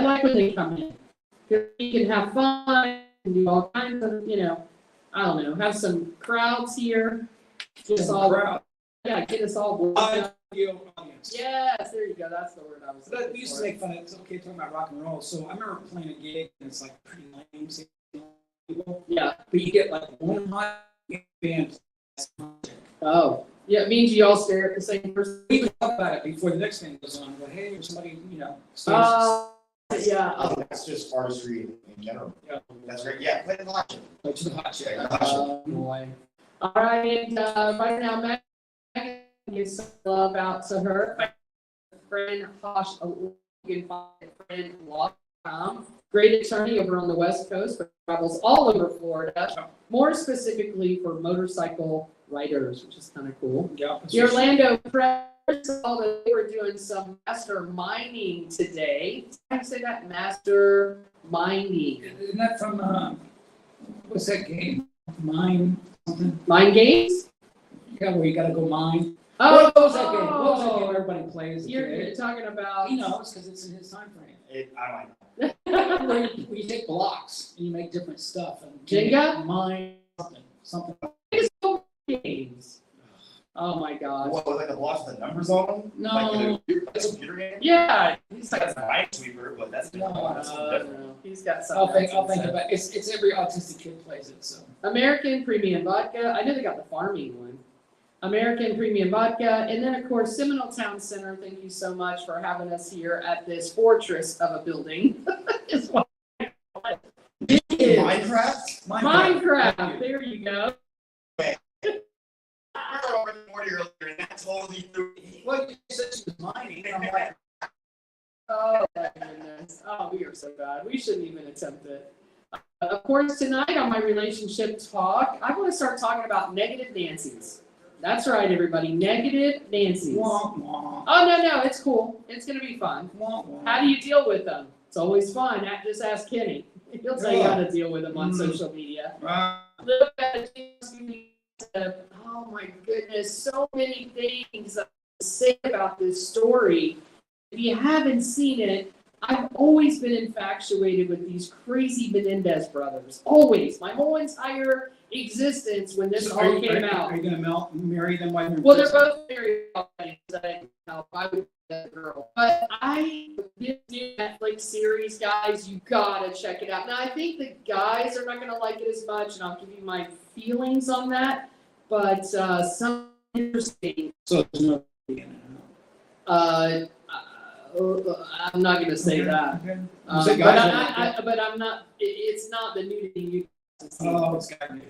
like when they come in. Because we can have fun and do all kinds of, I don't know, have some crowds here. Get us all, yeah, get us all. Live video audience. Yes, there you go. That's the word I was But looking we used to for. make fun of, it's okay talking about rock and roll. So I remember playing a gig and it's like pretty lame, people. Yeah. But you get like one hot band. Oh, yeah, it means you all stare at the same person. We would talk about it before the next band goes on. But hey, there's somebody, Yeah. I think that's just artistry in general. Yeah. That's great. Yeah, play the hot chick. Like to the hot chick. Yeah, the hot chick. Oh, boy. All right, and right now, Megan gives some love out to her friend Hosh. You can find friend law.com. Great attorney over on the West Coast, but travels all over Florida, more specifically for motorcycle riders, which is kind of cool. Yeah. The Orlando Press saw that they were doing some master mining today. How do you say that? Master mining. Isn't that from, what's that game? Mine something? Mine games? Yeah, where you gotta go mine. Oh, What was that game? What was that game everybody plays? You're talking about. He knows because it's in his time frame. I might know. Where you take blocks and you make different stuff. And Jenga? Mine something. Games. Oh my gosh. What, like a blocks with the numbers on them? No. Like a computer game? Yeah, he's got That's a some. Minesweeper, but that's that's different. No, he's got some. I'll think about it. It's every autistic kid plays it, so. American Premium Vodka. I know they got the farming one. American Premium Vodka, and then of course Seminole Town Center. Thank you so much for having us here at this fortress of a building. It's what I call it. It is. Minecraft? Minecraft. There you go. I heard already Morty earlier, and that totally threw me. Well, you said she was mining, and I'm like, Oh my goodness. Oh, we are so bad. We shouldn't even attempt it. Of course, tonight on my relationship talk, I want to start talking about negative Nancy's. That's right, everybody. Negative Nancy's. wah, wah, Oh, no, it's cool. It's going to be fun. wah, wah. How do you deal with them? It's always fun. Just ask Kenny. He'll tell you how to deal with them on social media. Look at it. Oh my goodness, so many things to say about this story. If you haven't seen it, I've always been infatuated with these crazy Menendez brothers. Always. My whole entire existence when this So all came out. Are you gonna marry them while you're in Well, they're prison? both married already, so I didn't know if I would be that girl. But this new Netflix series, guys, you gotta check it out. Now, I think the guys are not gonna like it as much, and I'll give you my feelings on that. But some interesting. So there's no. I'm not gonna say that. Okay. But I'm not. It's not the nudity you guys see. Oh, it's got me.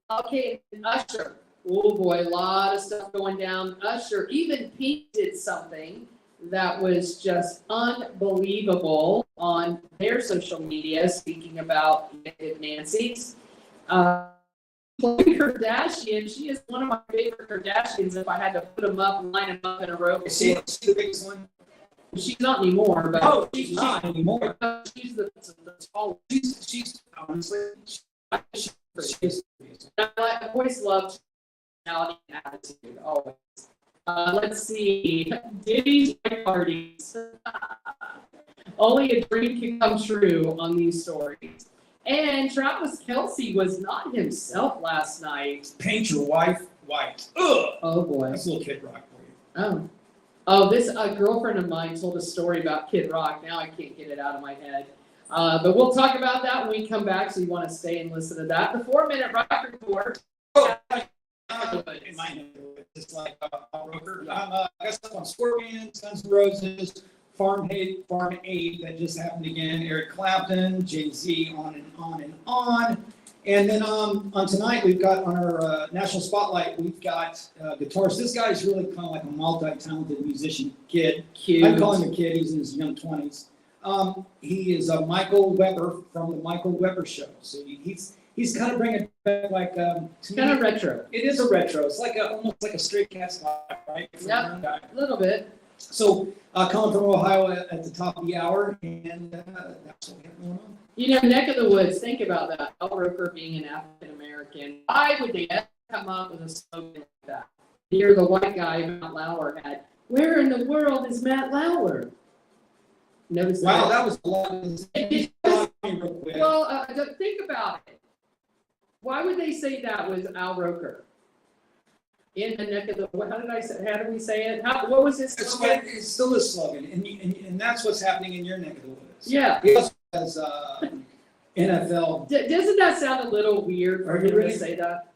Okay, Usher. Oh boy, a lot of stuff going down. Usher, even Pink did something that was just unbelievable on their social media, speaking about negative Nancy's. Khloe Kardashian, she is one of my favorite Kardashians if I had to put them up and line them up in a row. Is she the biggest one? She's not anymore, but Oh, she's not anymore. she's the tall. She's honestly, she is. I've always loved personality and attitude, always. Let's see. Diddy's parties. Only a dream can come true on these stories. And Travis Kelce was not himself last night. Paint your wife white. Ugh. Oh boy. That's a little Kid Rock for you. Oh, this girlfriend of mine told a story about Kid Rock. Now I can't get it out of my head. But we'll talk about that when we come back, so you want to stay and listen to that. The 4-minute rock report. In my neighborhood, just like Roker. I got stuff on Scorpions, Guns N' Roses, Farm Aid that just happened again. Eric Clapton, Jay-Z, on and on and on. And then on tonight, we've got on our National Spotlight, we've got guitarist. This guy's really kind of like a multi-talented musician kid. Cute. I call him a kid. He's in his young 20s. He is Michael Weber from the Michael Weber Show. So he's kind of bringing it back like It's kind of retro. it is a retro. It's like almost like a Stray Cats vibe, right? Yep. A little bit. So coming from Ohio at the top of the hour, and that's what we have going on. You know, neck of the woods, think about that. Al Roker being an African American. Why would they ever come up with a slogan like that? You're the white guy Matt Lauer had. Where in the world is Matt Lauer? Notice Wow, that? that was a lot. Real quick. Well, think about it. Why would they say that was Al Roker? In the neck of the, how did we say it? What was his? It's still a slogan, and that's what's happening in your neck of the woods. Yeah. He also has, NFL, Doesn't that sound a little weird for Are you him to ready? say that?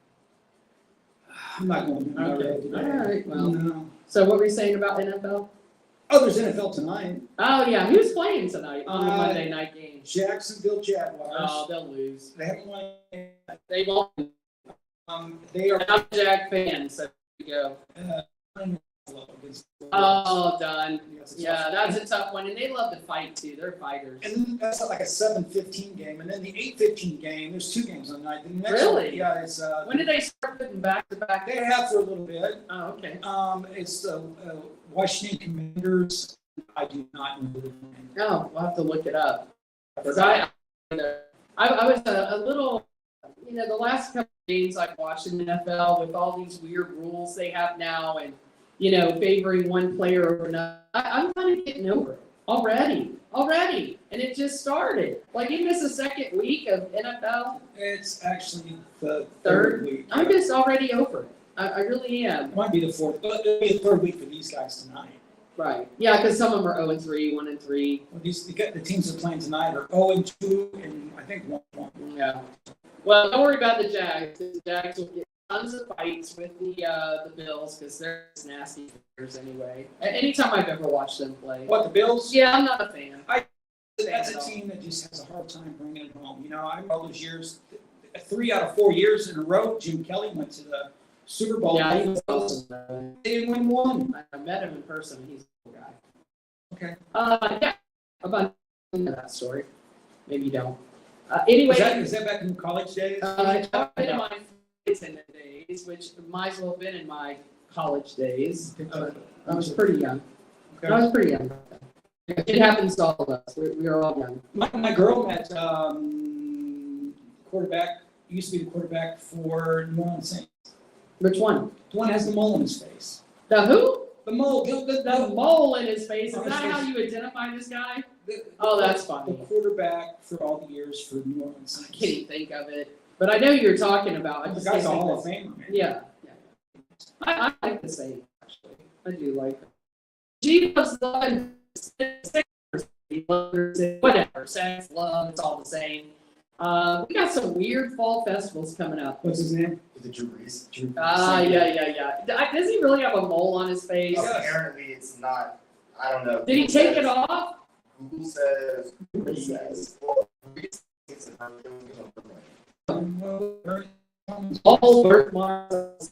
I'm not going to. Okay, all right, well, No. so what were you saying about NFL? Oh, there's NFL tonight. Oh, yeah, who's playing tonight on the Uh, Monday night game? Jacksonville Jaguars. Oh, they'll lose. They haven't won. They won't. They are. I'm a Jag fan, so there you go. Against- Oh, done. Yes, Yeah, that's a tough one, and they love to fight too. They're fighters. And then that's like a 7:15 game, and then the 8:15 game. There's two games on night. The next Really? One, yeah, it's. When did they start putting back to back? They have for a little bit. Oh, okay. It's the Washington Commanders. I do not know the name. Oh, we'll have to look it up. Because I was a little, the last couple of games I've watched in the NFL with all these weird rules they have now and, favoring one player over another, I'm kind of getting over it already. And it just started. Like, isn't this the second week of NFL? It's actually the Third? third week. I'm just already over it. I really am. It might be the fourth, but it'll be the third week for these guys tonight. Right. Yeah, because some of them are 0-3, 1-3. Well, the teams that are playing tonight are 0-2 and I think 1-1. Yeah. Well, don't worry about the Jags. The Jags will get tons of fights with the Bills because they're just nasty players anyway. Anytime I've ever watched them play. What, the Bills? Yeah, I'm not a fan. That's a team that just has a hard time bringing it home. I remember all those years, 3 out of 4 years in a row, Jim Kelly went to the Super Bowl. Yeah, he's awesome. They didn't win one. I met him in person. He's a cool guy. Okay. Yeah. About that story. Maybe you don't. Anyway. Is that back in college days? I've been in my days, which might as well have been in my college days. I was pretty young. I Okay. was pretty young. It happens to all of us. We are all young. My girl met quarterback, used to be the quarterback for New Orleans Saints. Which one? The one that has the mole in his face. The who? The mole. The mole in his face. Is that how you identify this guy? Oh, that's funny. The quarterback for all the years for New Orleans I Saints. can't even think of it. But I know who you're talking about. I The just guy's a can't Hall of think Famer, man. Yeah. I like the Saints, actually. I do like them. She loves loving whatever. Sex, love, it's all the same. We got some weird fall festivals coming up. What's his name? Is it Drew Brees? Yeah. Does he really have a mole on his face? Apparently, it's not. I don't know. Did he take it off? Google says. Google says. Well, All birthmarks.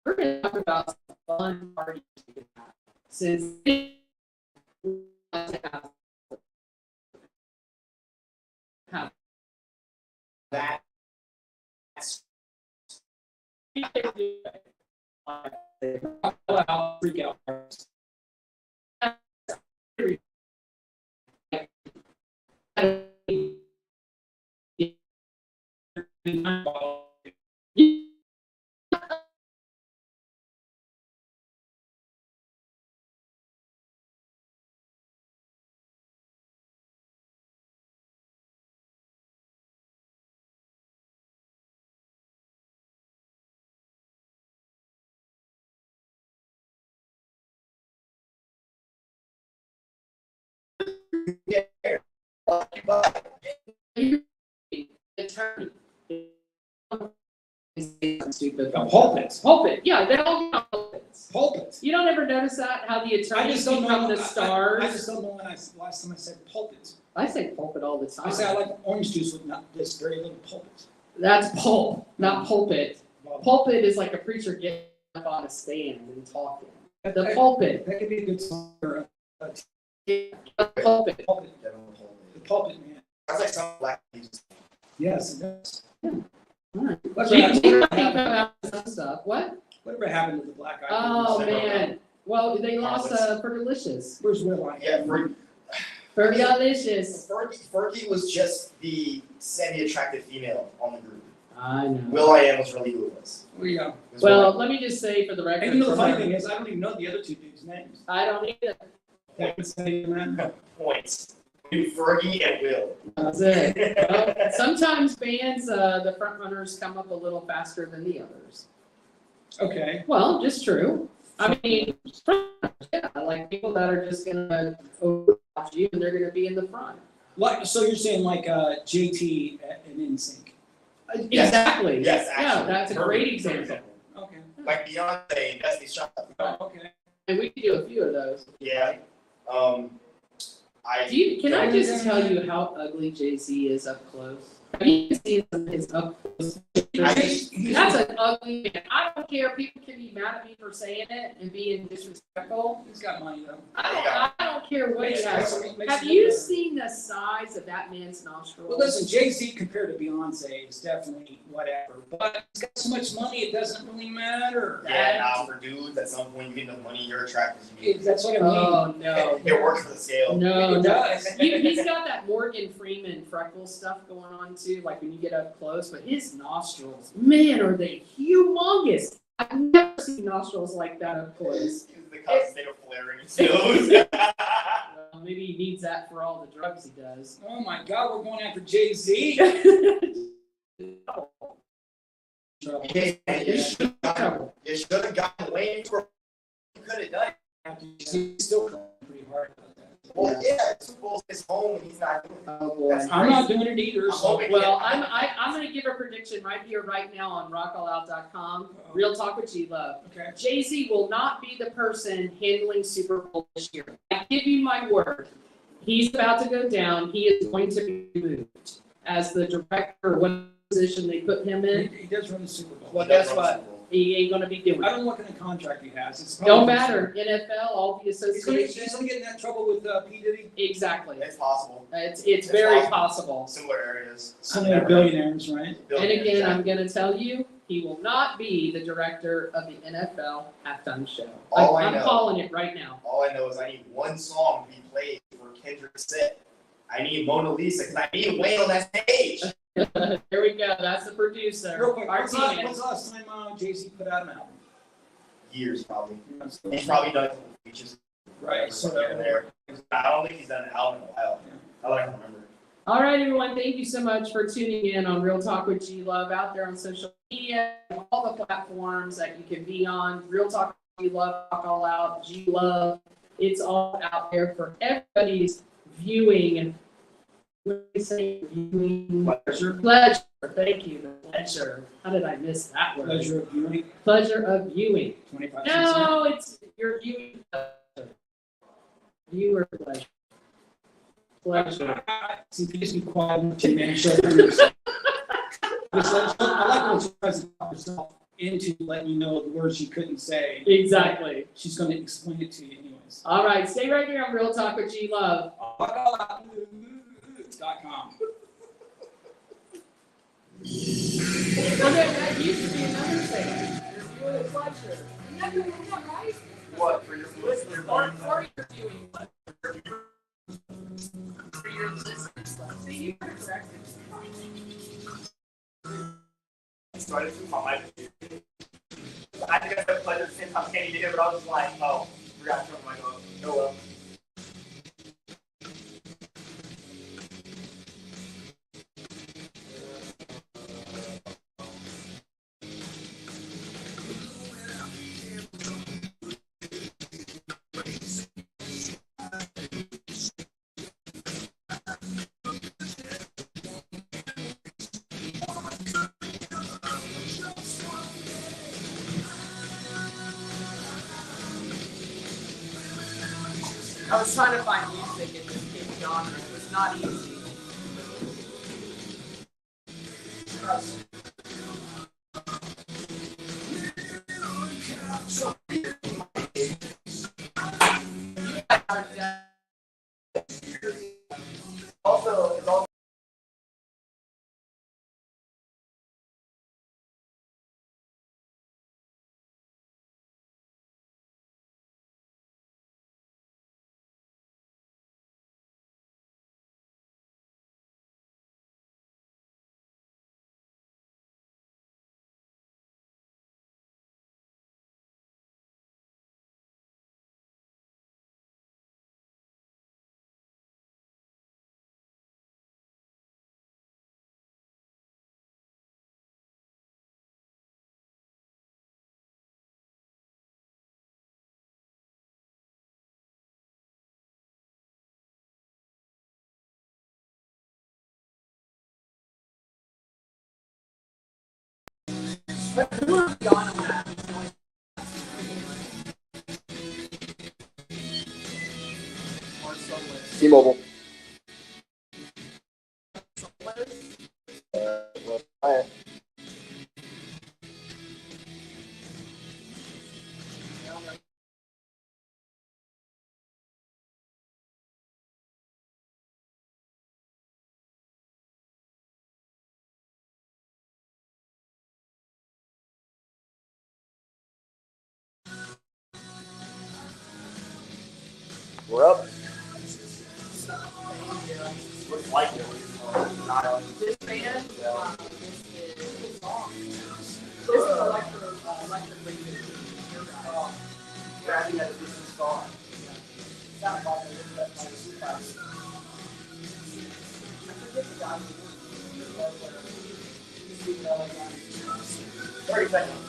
We're going to talk about some fun parties we can have. Since That. Freak out. Attorney. Stupid. Pulpits. Pulpit. Yeah, they all got pulpits. Pulpits. You don't ever notice that how the I attorneys just don't become know. the stars. I just don't know when last time I said pulpits. I say pulpit all the time. I say I like orange juice with not this very little pulpit. That's pulp, not pulpit. Pulpit is like a preacher getting up on a stand and talking. The pulpit. That could be a good song for The pulpit. pulpit. The pulpit man. Sounds like some black Jesus. Yes, it does. Alright. Whatever Gee, happened- you might come out with some stuff. What? Whatever happened to the black eye? Oh, Never man. Well, they lost Fergalicious. Where's Will I? Yeah, Fergalicious. Fergie was just the semi-attractive female on the group. I know. Will.i.am was really who it was. We go. It was Well, let me just say for the record. And you know, the funny from thing is, I don't even know the other two dudes' names. I don't either. I can say that. Points. Fergie and Will. That's it. Well, sometimes bands, the front runners come up a little faster than the others. Okay. Well, just true. I mean, yeah, like people that are just gonna overwatch you and they're gonna be in the front. Like, so you're saying like JT and NSYNC. Yes. Exactly. Yes, Yeah, actually. that's a great example. Okay. Like Beyonce and Destiny's Child. Oh, okay. And we could do a few of those. Yeah. Can I just tell you how ugly Jay-Z is up close? Have you seen some of his up close pictures? That's an ugly man. I don't care. People can be mad at me for saying it and being disrespectful. He's got money though. I don't care what he Makes has. sense. Makes Have sense. you seen the size of that man's nostrils? Well, listen, Jay-Z compared to Beyonce is definitely whatever, but he's got so much money it doesn't really matter. Yeah, now for dudes, at some point you get enough money, you're attracted to me. That's what I mean. Oh, no. It works for the scale. No, It no. does. He's got that Morgan Freeman freckle stuff going on too, like when you get up close, but his nostrils, man, are they humongous. I've never seen nostrils like that up close. The constant of flaring his nose. Well, maybe he needs that for all the drugs he does. Oh my God, we're going after Jay-Z. You should have gotten Wayne for you could have done it. He's still going pretty hard about that. Well, yeah, Super Bowl's his home and he's not doing it. Oh boy. That's I'm not doing it either. I'm So. hoping- Well, I'm going to give a prediction right here, right now on rockall.com. Real Talk with G-Love. Okay. Jay-Z will not be the person handling Super Bowl this year. I give you my word. He's about to go down. He is going to be moved as the director, what position they put him in. He does run the Super Bowl. Well, guess what? He ain't going to be doing I it. don't know what kind of contract he has. It's Don't probably- matter. NFL, all the He's gonna associations. get in that trouble with P. Diddy. Exactly. It's possible. It's very possible. Similar areas. Some of the billionaires, right? And again, I'm going to tell you, he will not be the director of the NFL halftime show. All I I'm know- calling it right now. All I know is I need one song to be played for Kendrick's set. I need Mona Lisa because I need Wayne on that stage. There we go. That's the producer. Real quick, Our when's team. the last time Jay-Z put out an album? Years probably. He's probably done a couple features Right. So here and there. I don't think he's done an album in a while. I don't remember. All right, everyone. Thank you so much for tuning in on Real Talk with G Love out there on social media, all the platforms that you can be on. Real Talk with G Love, Talk All Out, G Love. It's all out there for everybody's viewing. What do you say? Viewing Pleasure. pleasure. Thank you. Pleasure. How did I miss that word? Pleasure of viewing. Pleasure of viewing. 25 cents. No, it's your viewing pleasure. Viewer pleasure. Pleasure. See, please be quiet. Two-man show. I like when she tries to talk herself into letting you know the words she couldn't say. Exactly. She's going to explain it to you anyways. All right, stay right here on Real Talk with G Love. RockAllOut.com. Well, that used to be another thing. Your viewing pleasure. You're not doing that, right? What for your listeners? Or your viewing pleasure. For your listeners. See, you were correct. So I just took my mic. I think I said pleasure at the same time Kenny did it, but I was just like, oh, forgot to turn my mic off. Oh well. I was trying to find music in this kid's genre. It was not easy. Also, it's also But who are we on that? T-Mobile. Well, we're up. Looks like it. Not on. This band, this is long. This is electric radio. Yeah, I think that's a decent song. Sound like that's my supervisor. I forget the guy who 30 seconds.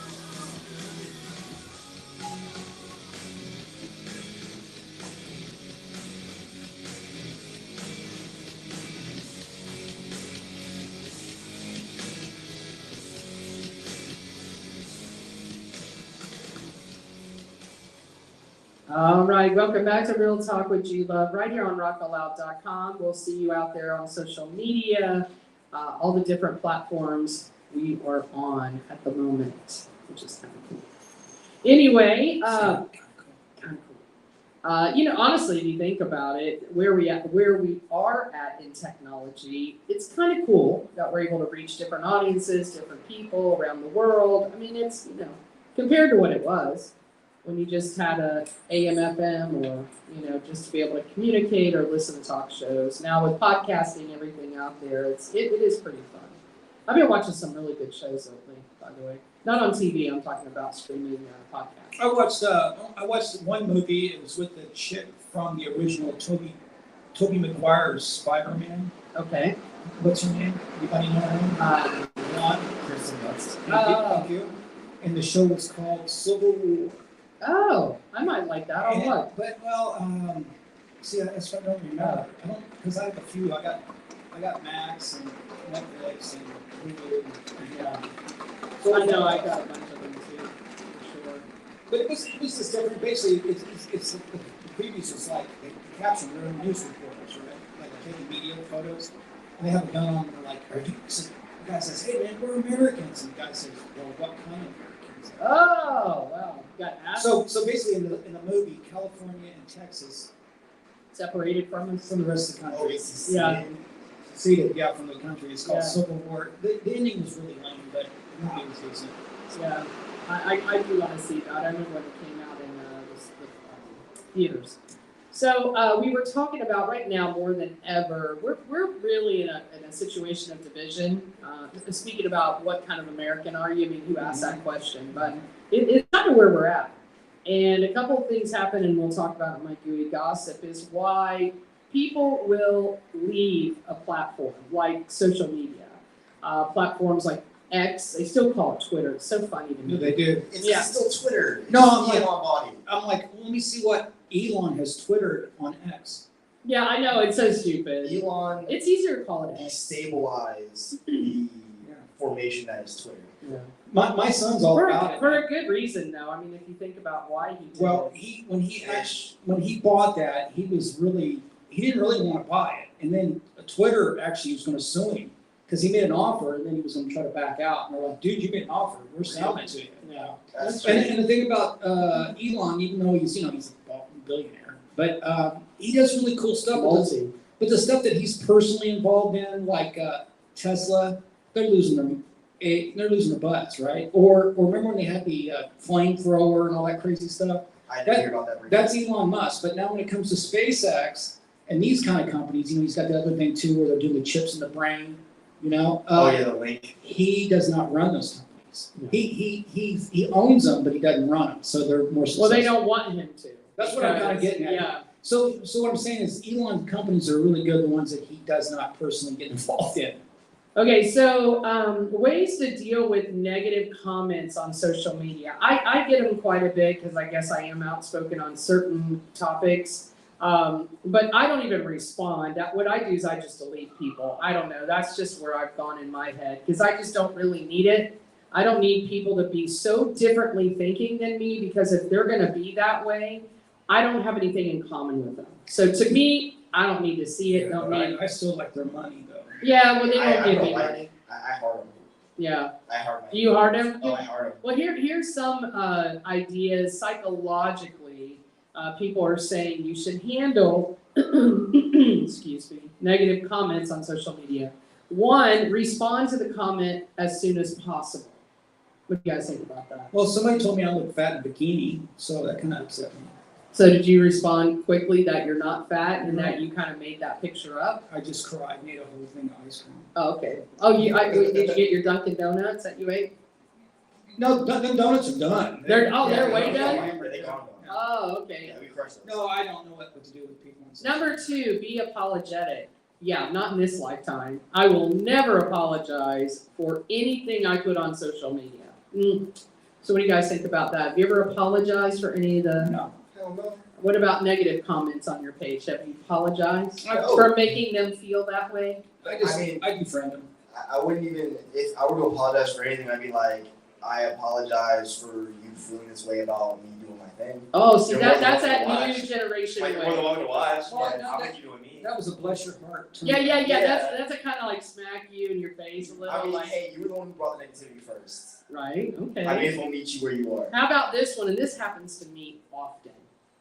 All right, welcome back to Real Talk with G Love, right here on rockaloud.com. We'll see you out there on social media, all the different platforms we are on at the moment, which is kind of cool. Anyway, kind of cool. Honestly, if you think about it, where we are at in technology, it's kind of cool that we're able to reach different audiences, different people around the world. I mean, it's compared to what it was when you just had a AM, FM, or just to be able to communicate or listen to talk shows. Now with podcasting, everything out there, it is pretty fun. I've been watching some really good shows lately, by the way. Not on TV. I'm talking about streaming podcasts. I watched one movie. It was with the chick from the original Tobey Maguire's Spider-Man. Okay. What's her name? Anybody know her name? Kristen Dunst. Thank you. And the show was called Civil War. Oh, I might like that. On what? But see, that's what I don't remember. Because I have a few. I got Max and Netflix and Hulu. Yeah. So I know I got a bunch of them too, for sure. But it was just different. Basically, it's the previews is like they capture their own news reporters, right? Like taking media photos, and they have a gun on. And they're like, "Are you?" So the guy says, "Hey man, we're Americans," and the guy says, "Well, what kind of Americans?" Oh, wow. Got asked. So basically, in the movie, California and Texas Separated from us. from the rest of the country. Yeah. Seceded, from the country. It's called Yeah. Civil War. The ending was really lame, but the movie was decent. Yeah, I do want to see that. I remember when it came out in the theaters. So we were talking about right now more than ever, we're really in a situation of division. Speaking about what kind of American are you? I mean, who asked that question? But it's kind of where we're at. And a couple of things happen, and we'll talk about it in my gooey gossip, is why people will leave a platform like social media. Platforms like X, they still call it Twitter. It's so funny to me. No, they do. It's still Twitter. It's No, just I'm Elon body. I'm like, let me see what Elon has Twittered on X. Yeah, I know, it's so stupid. Elon It's easier to call it X. destabilized the formation that is Twitter. Yeah. My son's all about it. For a good reason, though. I mean, if you think about why he did Well, it. when he bought that, he didn't really want to buy it, and then Twitter actually was going to sue him because he made an offer, and then he was going to try to back out. And they're like, "Dude, you made an offer. We're selling it to you." Yeah. That's And the thing about Elon, even though he's a billionaire, but he does really cool stuff. Multi. But the stuff that he's personally involved in, like Tesla, they're losing their butts, right? Or remember when they had the flamethrower and all that crazy stuff? I didn't hear about that. That's Elon Musk. But now when it comes to SpaceX and these kind of companies, he's got the other thing too, where they're doing the chips in the brain. The link. He does not run those companies. No. He owns them, but he doesn't run them. So they're more successful. Well, they don't want him to. That's what I'm kind of getting at. Yeah. So what I'm saying is Elon companies are really good, the ones that he does not personally get involved in. Okay, so ways to deal with negative comments on social media. I get them quite a bit because I guess I am outspoken on certain topics, but I don't even respond. What I do is I just delete people. I don't know. That's just where I've gone in my head because I just don't really need it. I don't need people to be so differently thinking than me, because if they're gonna be that way, I don't have anything in common with them. So to me, I don't need to see it, don't need. I still like their money though. Yeah, well, they I don't give don't me like money. it. I heart them. Yeah, I heart my. you heart them? Oh, I heart them. Well, here's some ideas psychologically. People are saying you should handle, excuse me, negative comments on social media. One, respond to the comment as soon as possible. What do you guys think about that? Well, somebody told me I look fat in a bikini, so that kind of upset me. So did you respond quickly that you're not fat and that you kind of made that picture up? I just cried, made a whole thing of ice cream. Oh, okay. Oh, did you get your Dunkin' Donuts that you ate? No, the donuts are done. They're Yeah, way they done? gone. They gone. Oh, okay. Yeah, we crushed them. No, I don't know what to do with people. Number two, be apologetic. Yeah, not in this lifetime. I will never apologize for anything I put on social media. So what do you guys think about that? Have you ever apologized for any of the, No. Hell no. what about negative comments on your page? Have you apologized No. for making them feel that way? I defriend them. I wouldn't even, if I were to apologize for anything, I'd be like, I apologize for you feeling this way about me doing my thing. Oh, see, You're that's more than that welcome to new watch. generation Like, you're more than way. welcome to watch. Well, Yeah, no, I'll that- make you doing me. That was a bless your heart. Yeah, Yeah. that's a kind of like smack you in your face a little, I mean, like, hey, you were the one who brought the negativity first. right, I okay. may as well meet you where you are. How about this one? And this happens to me often,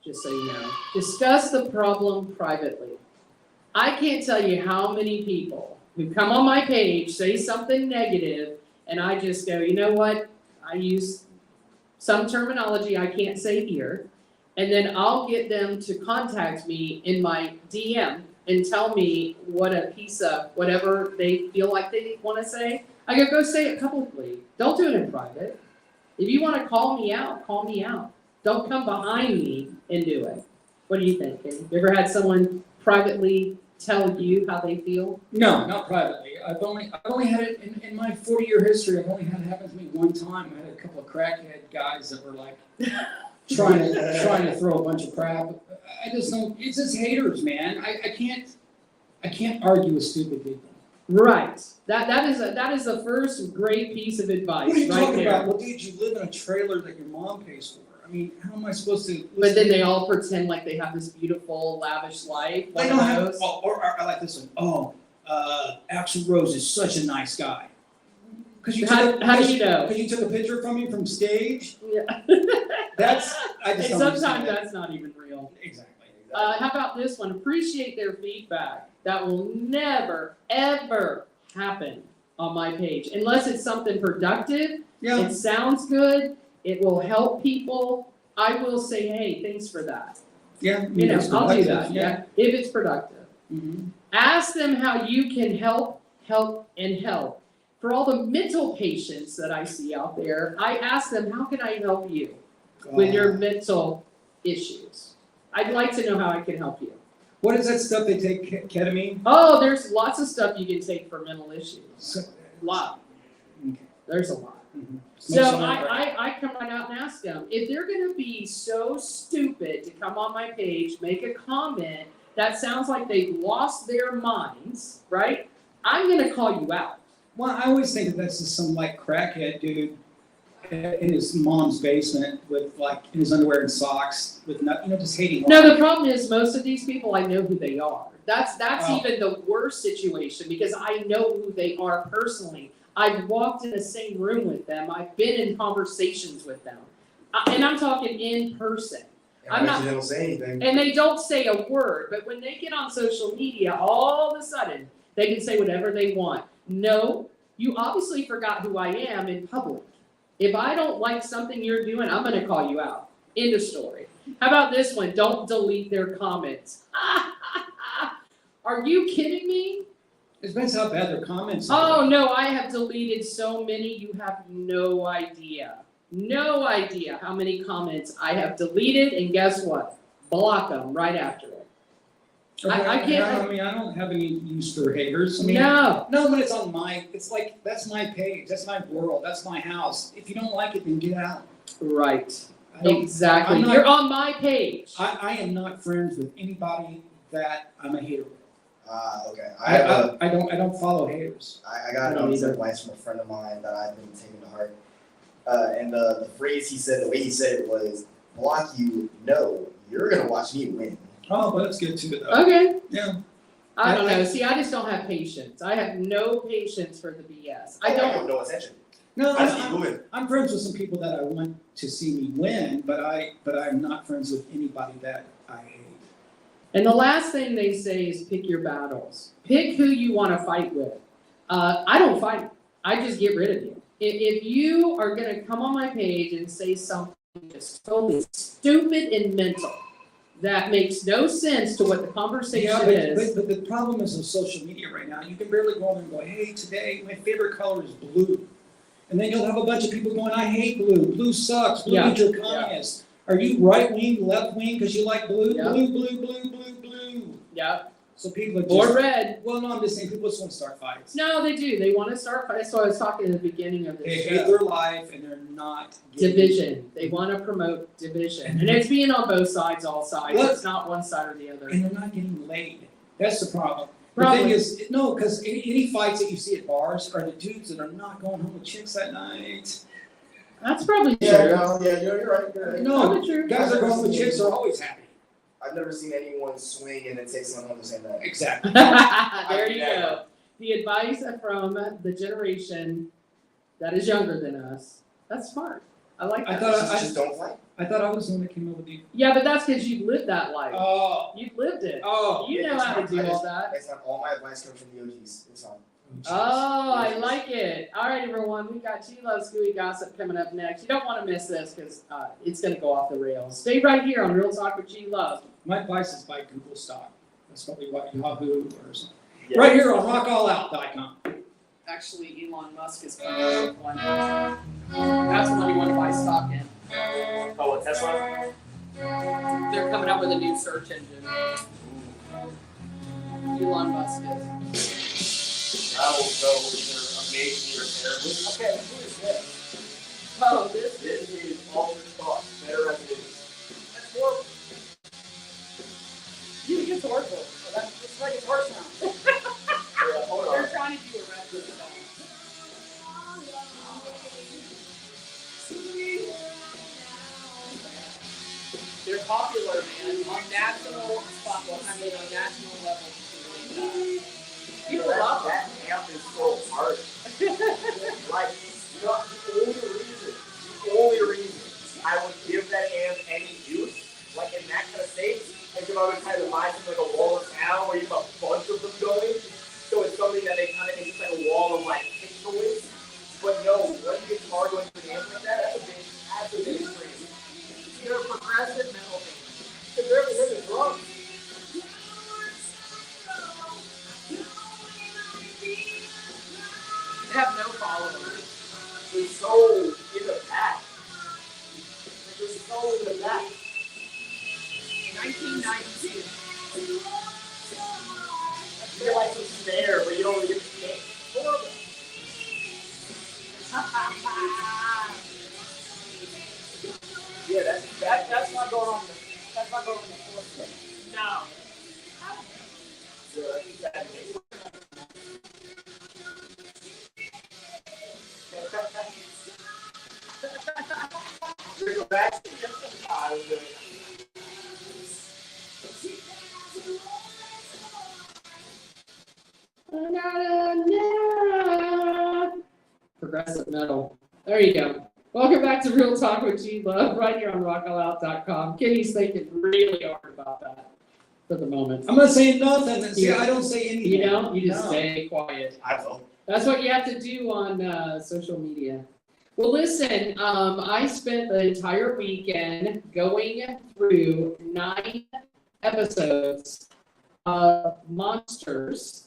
just so you know. Discuss the problem privately. I can't tell you how many people who come on my page, say something negative, and I just go, you know what? I use some terminology I can't say here, and then I'll get them to contact me in my DM and tell me what a piece of whatever they feel like they want to say. I go say it publicly. Don't do it in private. If you want to call me out, call me out. Don't come behind me and do it. What do you think, Kenny? You ever had someone privately tell you how they feel? No, not privately. I've only had it in my 40-year history. I've only had it happen to me one time. I had a couple of crackhead guys that were like trying to throw a bunch of crap. I just don't. It's just haters, man. I can't argue with stupid people. Right. That is the first great piece of advice What are you right talking there. about? Well, dude, you live in a trailer that your mom pays for. I mean, how am I supposed to? But then they all pretend like they have this beautiful, lavish life. They One don't of have. those. Or I like this one. Oh, Axl Rose is such a nice guy. Because How do you know? Because you took a picture from him from stage. Yeah. That's I And just don't sometimes understand that. that's not even real. Exactly. How about this one? Appreciate their feedback. That will never, ever happen on my page unless it's something productive. Yeah. It sounds good. It will help people. I will say, hey, thanks for that. Yeah. You know, it's I'll do productive, that. Yeah, if it's productive. Mhm. Ask them how you can help. For all the mental patients that I see out there, I ask them, how can I help you with your mental issues? I'd like to know how I can help you. What is that stuff they take? Ketamine. Oh, there's lots of stuff you can take for mental issues. So- A lot. Okay. There's a lot. Mhm. So Smoke some of that. I come right out and ask them, if they're gonna be so stupid to come on my page, make a comment that sounds like they've lost their minds, right? I'm gonna call you out. Well, I always think that that's just some like crackhead dude in his mom's basement with like in his underwear and socks with just hating. No, life. the problem is most of these people, I know who they are. That's Oh. even the worst situation because I know who they are personally. I've walked in the same room with them. I've been in conversations with them. And I'm talking in person. I'm not- They don't say anything. And they don't say a word, but when they get on social media, all of a sudden, they can say whatever they want. No, you obviously forgot who I am in public. If I don't like something you're doing, I'm gonna call you out. End of story. How about this one? Don't delete their comments. Are you kidding me? It depends how bad their comments are. Oh no, I have deleted so many, you have no idea. No idea how many comments I have deleted, and guess what? Block them right after it. I can't- I mean, I don't have any use for haters. I mean, No, no, but it's on my. It's like that's my page. That's my world. That's my house. If you don't like it, then get out. right, I don't- exactly. I'm not- You're on my page. I am not friends with anybody that I'm a hater with. Okay. I don't follow haters. got I don't piece of either. advice from a friend of mine that I've been taking to heart. And the phrase he said, the way he said it was, block you, no, you're gonna watch me win. Oh, but that's good too, though. Okay, Yeah. I don't know, see, I just don't have patience, I have no patience for the BS, I I don't, have no attention. No, I see you win. I'm friends with some people that I want to see me win, but I'm not friends with anybody that I hate. and the last thing they say is pick your battles, pick who you wanna fight with. I don't fight, I just get rid of you. If you are gonna come on my page and say something just totally stupid and mental, that makes no sense to what the conversation is. But the problem is with social media right now, you can barely go on and go, hey, today my favorite color is blue. And then you'll have a bunch of people going, I hate blue, blue sucks, blue Yeah, means you're communist. Are you right wing, left wing, because you like blue? Yeah. Blue. Yeah, So people are just. or red. Well, no, I'm just saying, people just want to start fights. No, they do. They want to start. That's what I was talking in the beginning of They this hate show. their life and they're not. getting- Division. They want to promote division, and it's being on both sides, all sides. Look. It's not one side or the other. And they're not getting laid. That's the problem. The Problem. thing is, no, because any fights that you see at bars are the dudes that are not going home with chicks that night. That's probably true. Yeah, you're right. You're right. No, Probably true. guys that are going home with chicks are always happy. I've never seen anyone swing and then take someone home the same night. Exactly. There you go. The advice from the generation that is younger than us. That's smart. I like I that. thought- Just don't fight. I thought I was the one that came up with you. Yeah, but that's because you've lived that life. Oh, You've lived it. oh. You know how to do all that. It's not all my advice comes from the OGs. It's fine. Oh, I like it. All right, everyone, we got G-Love Scooey Gossip coming up next. You don't want to miss this because it's going to go off the rails. Stay right here on Real Talk with G-Love. My advice is buy Google stock. That's probably what Yahoo or something. Yeah. Right here on rockallout.com. Actually, Elon Musk is coming up with one. That's the one you want to buy stock in. Oh, what, Tesla? They're coming up with a new search engine. Elon Musk is. I will go either amazing or terrible. Okay, who is this? Oh, this This is all this thought, better as it is. That's horrible. you think it's horrible. It's like it's horse sound. Yeah, hold on. They're trying to do a rap with the song. They're popular, man, on national spot. I mean, on national level. People love them. That amp is so hard. Like, the only reason I would give that amp any use, like in that kind of state, is if I would kind of buy something like a wall of sound where you have a bunch of them going. So it's something that they kind of, it's just like a wall of like kick noise. But no, when you get guitar going through the amp like that, that's a big scream. You're a progressive metal band. Because they're the drums. They have no followers. They're so in the back. They're so in the back. 1992. You're like some snare, but you don't really get the kick. Horrible. Yeah, that's not going on. That's not going on the fourth. No. Yeah, that's exactly. Go back. Progressive metal. There you go. Welcome back to Real Talk with G-Love, right here on rockallout.com. Kenny's thinking really hard about that for the moment. I'm not saying nothing. See, Yeah. I don't say anything. You don't? You just No. stay quiet. I will. That's what you have to do on social media. Well, listen, I spent the entire weekend going through 9 episodes of Monsters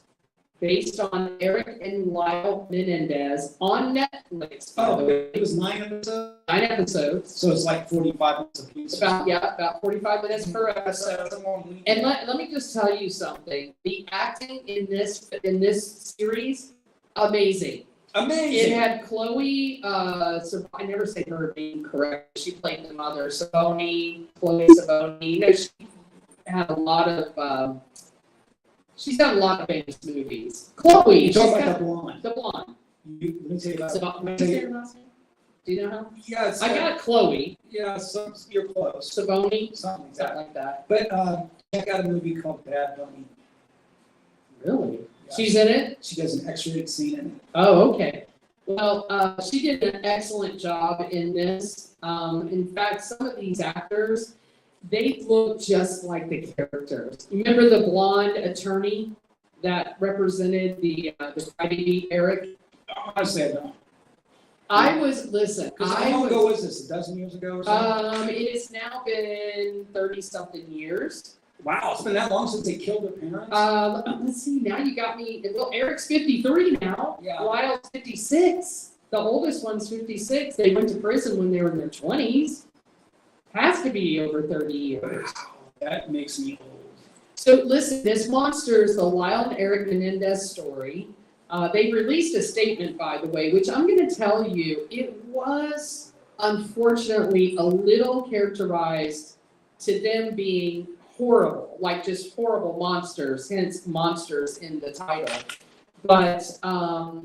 based on Eric and Lyle Menendez on Netflix. By the Oh, way. it was 9 episodes? 9 episodes. So it's like 45 minutes a piece. About 45 minutes per episode. That's a long week. And let me just tell you something. The acting in this series, amazing. It Amazing. had Chloe, I never say her name correct. She played the mother, Chloe Savoni. You know, she had a lot of, She's done a lot of famous movies. Chloe, You she's talk about got the blonde. the blonde. Let me tell you about. So, let me what's tell her you- last name? Do you know her? Yeah, it's, I got Chloe, yeah, you're close. Savoni, Something like something that. like that. But check out a movie called Bad Bunny. Really? Yeah. She's in it? She does an X-rated scene in it. Oh, okay. Well, she did an excellent job in this. In fact, some of these actors, they look just like the characters. Remember the blonde attorney that represented the crybaby Eric? Honestly, I don't. I was, listen, Because how I long ago was, was this? A dozen years ago or something? it has now been 30-something years. Wow, it's been that long since they killed their parents? Let's see, now you got me, well, Eric's 53 now. Yeah. Lyle's 56. The oldest one's 56. They went to prison when they were in their 20s. Has to be over 30 years. Wow, that makes me old. So listen, this monster is the Lyle and Eric Menendez story. They released a statement, by the way, which I'm going to tell you, it was unfortunately a little characterized to them being horrible, like just horrible monsters, hence monsters in the title. But I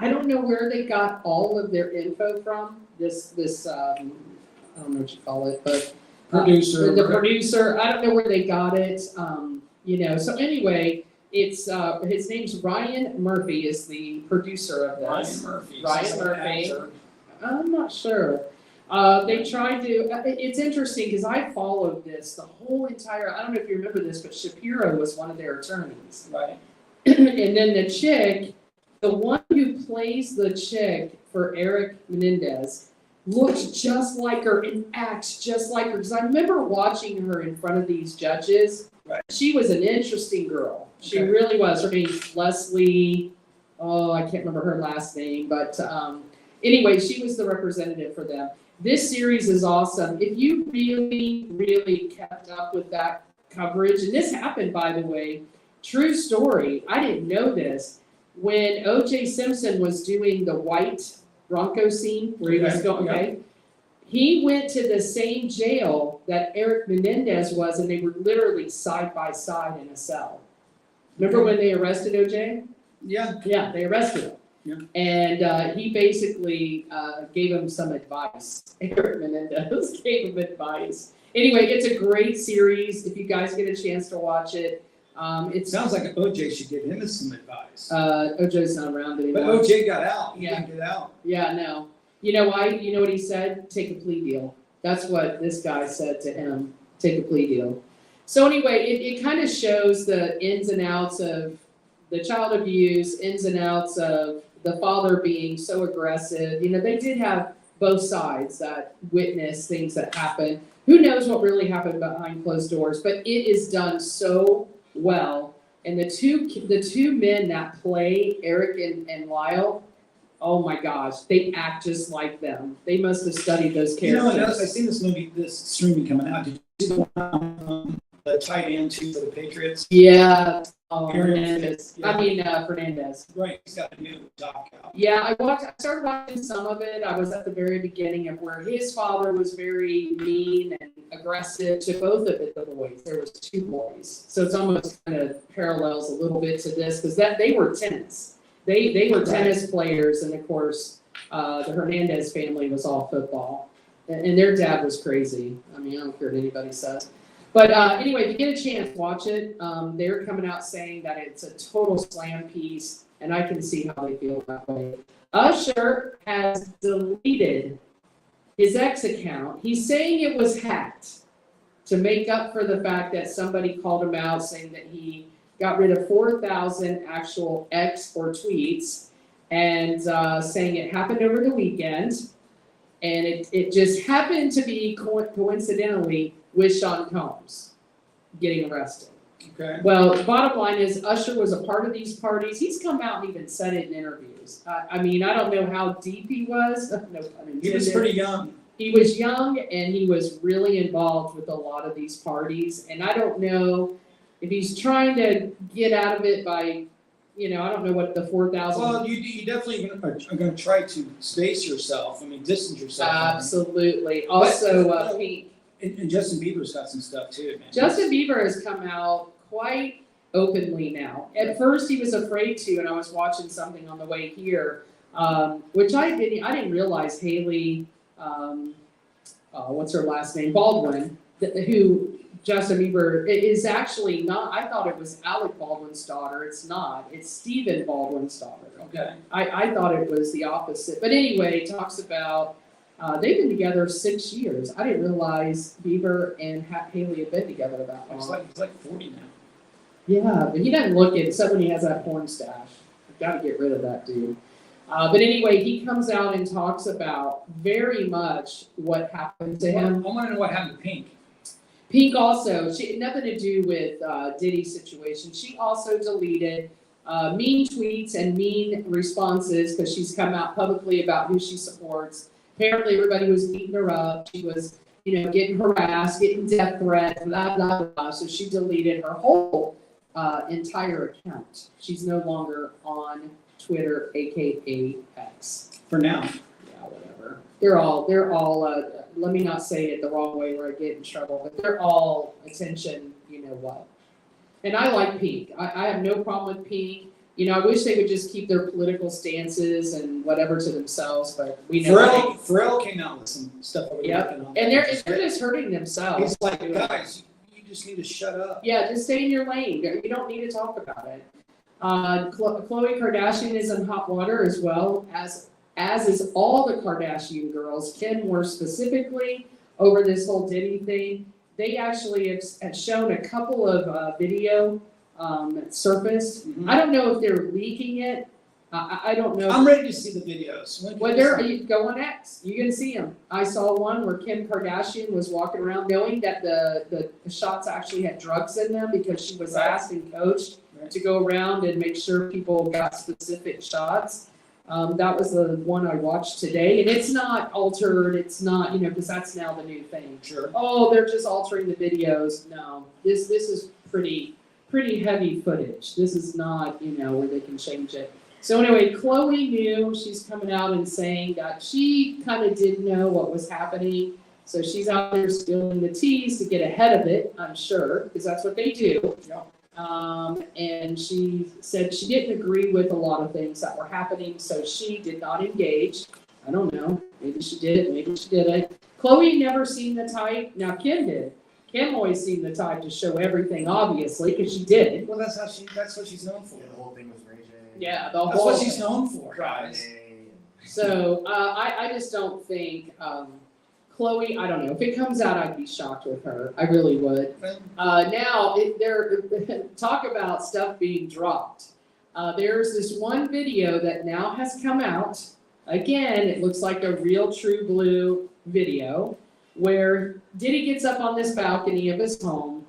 don't know where they got all of their info from. This I don't know what you call it, but Producer. the producer, I don't know where they got it. So anyway, it's his name's Ryan Murphy is the producer of this. Ryan Murphy. Ryan Sounds like an Murphy. actor. I'm not sure. They tried to, it's interesting because I followed this the whole entire, I don't know if you remember this, but Shapiro was one of their attorneys. Right. And then the chick, the one who plays the chick for Eric Menendez, looks just like her and acts just like her. Because I remember watching her in front of these judges. Right. She was an interesting girl. She Okay. really was. Her name's Leslie, I can't remember her last name, but anyway, she was the representative for them. This series is awesome. If you really, really kept up with that coverage, and this happened, by the way, true story, I didn't know this. When O.J. Simpson was doing the white Bronco scene where he was Okay, going, yeah. okay, he went to the same jail that Eric Menendez was, and they were literally side by side in a cell. Remember when they arrested O.J.? Yeah. Yeah, they arrested him. Yeah. And he basically gave him some advice. Eric Menendez gave him advice. Anyway, it's a great series. If you guys get a chance to watch it, It it's sounds like OJ should give him some advice. OJ's not around But anymore. OJ got out. He Yeah. didn't get out. Yeah, no. You know why? You know what he said? Take a plea deal. That's what this guy said to him. Take a plea deal. So anyway, it kind of shows the ins and outs of the child abuse, ins and outs of the father being so aggressive. You know, they did have both sides that witnessed things that happened. Who knows what really happened behind closed doors, but it is done so well. And the two men that play Eric and Lyle, oh my gosh, they act just like them. They must have studied those You know, characters. I've seen this movie, this streaming coming out. Did you see the one the tight end too for the Patriots? Yeah, Aaron Fernandez. Yeah. Fernandez. Right, he's got a new doc out. Yeah, I started watching some of it. I was at the very beginning of where his father was very mean and aggressive to both of the boys. There was two boys. So it's almost kind of parallels a little bit to this because they were tennis. They were tennis players, and of course, the Hernandez family was all football. And their dad was crazy. I mean, I don't care what anybody says. But anyway, if you get a chance, watch it. They're coming out saying that it's a total slam piece, and I can see how they feel that way. Usher has deleted his X account. He's saying it was hacked to make up for the fact that somebody called him out saying that he got rid of 4,000 actual X or tweets and saying it happened over the weekend. And it just happened to be coincidentally with Sean Combs getting arrested. Okay. Well, the bottom line is Usher was a part of these parties. He's come out and even said it in interviews. I mean, I don't know how deep he was. No pun intended. He was pretty young. He was young and he was really involved with a lot of these parties. And I don't know if he's trying to get out of it by, I don't know what the 4,000. Well, you definitely are going to try to space yourself. I mean, distance yourself. Absolutely. Also, Pink. And Justin Bieber's got some stuff too, man. Justin Bieber has come out quite openly now. At first, he was afraid to, and I was watching something on the way here, which I didn't realize Haley, what's her last name, Baldwin, who Justin Bieber is actually not. I thought it was Alec Baldwin's daughter. It's not. It's Stephen Baldwin's daughter. Okay. I thought it was the opposite. But anyway, it talks about they've been together 6 years. I didn't realize Bieber and Haley had been together that long. He's like 40 now. Yeah, but he doesn't look it, except when he has that porn stash. I've got to get rid of that dude. But anyway, he comes out and talks about very much what happened to him. I want to know what happened to Pink. Pink also, she had nothing to do with Diddy's situation. She also deleted mean tweets and mean responses because she's come out publicly about who she supports. Apparently, everybody was beating her up. She was, getting harassed, getting death threats, blah, blah, blah. So she deleted her whole entire account. She's no longer on Twitter, aka X. For now. Yeah, whatever. They're all. Let me not say it the wrong way where I get in trouble, but they're all attention. You know what? And I like Pink. I have no problem with Pink. I wish they would just keep their political stances and whatever to themselves, but we know. Pharrell came out with some stuff over Yep. the weekend. And they're just hurting themselves. He's like, guys, you just need to shut up. Yeah, just stay in your lane. You don't need to talk about it. Khloe Kardashian is in hot water as well, as is all the Kardashian girls. Kim more specifically over this whole Diddy thing. They actually have shown a couple of video surfaced. Mhm. I don't know if they're leaking it. I don't know. I'm ready to see the videos. Well, you go on X. You can see them. I saw one where Kim Kardashian was walking around knowing that the shots actually had drugs in them because she was Right. asked and coached Right. to go around and make sure people got specific shots. That was the one I watched today, and it's not altered. It's not, because that's now the new thing. Sure. Oh, they're just altering the videos. No, this is pretty heavy footage. This is not, where they can change it. So anyway, Khloe knew. She's coming out and saying that she kind of did know what was happening. So she's out there spilling the teas to get ahead of it, I'm sure, because that's what they do. Yeah. And she said she didn't agree with a lot of things that were happening, so she did not engage. I don't know. Maybe she did, maybe she didn't. Khloe never seen the type. Now Kim did. Kim always seen the type to show everything, obviously, because she did. Well, that's what she's known for. Yeah, the whole thing with Ray J. Yeah, the That's whole what she's thing. known for, guys. Friday. So I just don't think Khloe. I don't know if it comes out, I'd be shocked with her. I really would. Now talk about stuff being dropped. There's this one video that now has come out. Again, it looks like a real true blue video where Diddy gets up on this balcony of his home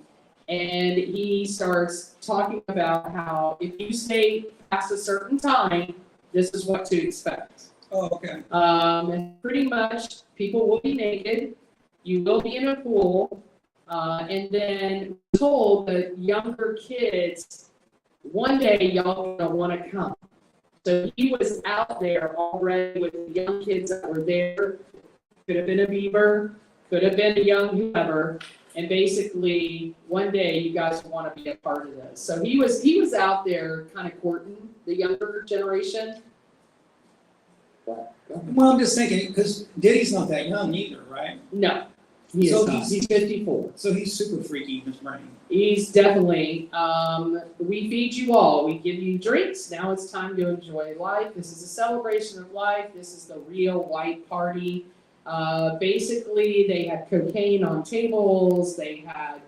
and he starts talking about how if you stay past a certain time, this is what to expect. Oh, okay. And pretty much people will be naked, you will be in a pool, and then we're told that younger kids, one day y'all gonna wanna come. So he was out there already with the young kids that were there, could have been a Bieber, could have been a young whoever, and basically one day you guys wanna be a part of this. So he was out there kind of courting the younger generation. What? Go ahead. Well, I'm just thinking, because Diddy's not that young either, right? No, he So is not. He's 54. So he's super freaky in his brain. He's definitely, we feed you all. We give you drinks. Now it's time to enjoy life. This is a celebration of life. This is the real white party. Basically, they had cocaine on tables. They had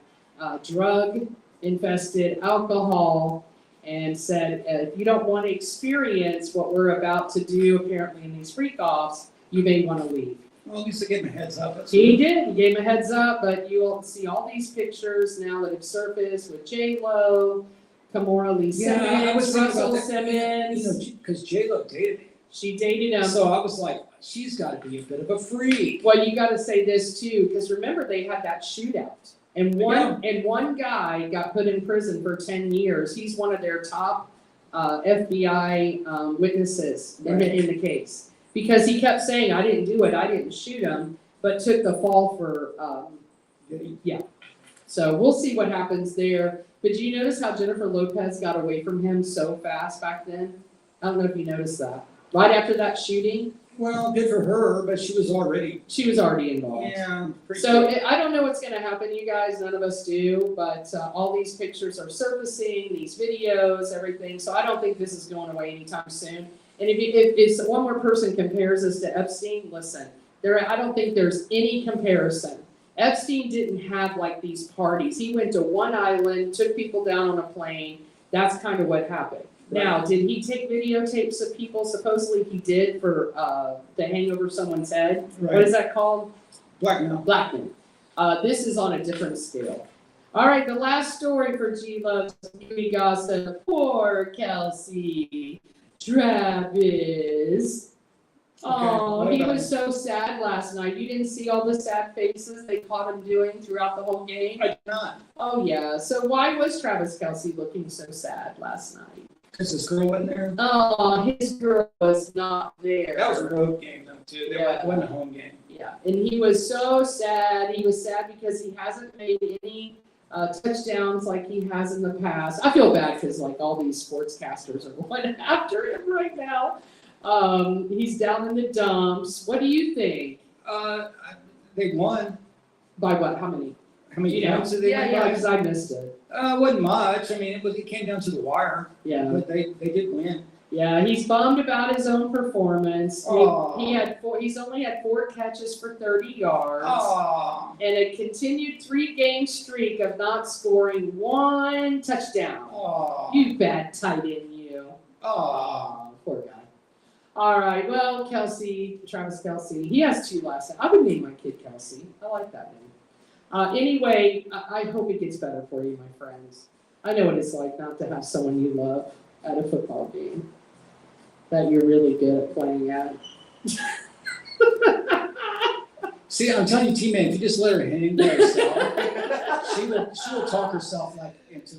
drug-infested alcohol. And said, if you don't want to experience what we're about to do, apparently in these freak-offs, you may want to leave. Well, at least they gave him a heads up. That's He good. did. He gave him a heads up, but you'll see all these pictures now that have surfaced with J-Lo, Kimora Lee Yeah, I was Simmons, thinking Russell about that. Simmons. Because J-Lo dated him. She dated him. So I was like, she's got to be a bit of a freak. Well, you got to say this too, because remember they had that shootout, and one guy got put in prison for 10 years. He's one of their top FBI witnesses in the case because he kept saying, "I didn't do it. I didn't shoot him," but took the fall for Did he? yeah. So we'll see what happens there. But do you notice how Jennifer Lopez got away from him so fast back then? I don't know if you noticed that. Right after that shooting, Well, good for her, but she was already. she was already involved. Yeah. So I don't know what's gonna happen, you guys, none of us do, but all these pictures are surfacing, these videos, everything, so I don't think this is going away anytime soon. And if one more person compares us to Epstein, listen, I don't think there's any comparison. Epstein didn't have like these parties. He went to one island, took people down on a plane. That's kind of what happened. Right. Now, did he take videotapes of people? Supposedly he did for to hang over someone's head. What Right. is that called? Blackmail. Blackman. This is on a different scale. All right, the last story for G-Love's Beauty Gossip. Poor Kelsey. Travis. Oh, what he about was so sad last night. You didn't see all the sad faces they caught him doing throughout the whole game? I did not, Oh, yeah. So why was Travis Kelsey looking so sad last night? because this girl wasn't there. Oh, his girl was not there. That was a road game though too. Yeah. It wasn't a home game. Yeah, and he was so sad. He was sad because he hasn't made any touchdowns like he has in the past. I feel bad because like all these sportscasters are going after him right now. He's down in the dumps. What do you think? They won. By what? How many? How many You know? games did they win? Yeah, because I missed it. Wasn't much. I mean, it came down to the wire, Yeah, but they did win. yeah. He's bummed about his own performance. Aw. He's only had 4 catches for 30 yards. Oh, And a continued 3-game streak of not scoring 1 touchdown. oh, You bad tight end, you. oh. Poor guy. All right, well, Travis Kelsey, he has 2 last names. I would name my kid Kelsey. I like that name. Anyway, I hope it gets better for you, my friends. I know what it's like not to have someone you love at a football game that you're really good at playing at. See, I'm telling you, teammate, if you just let her hang by herself, she will talk herself into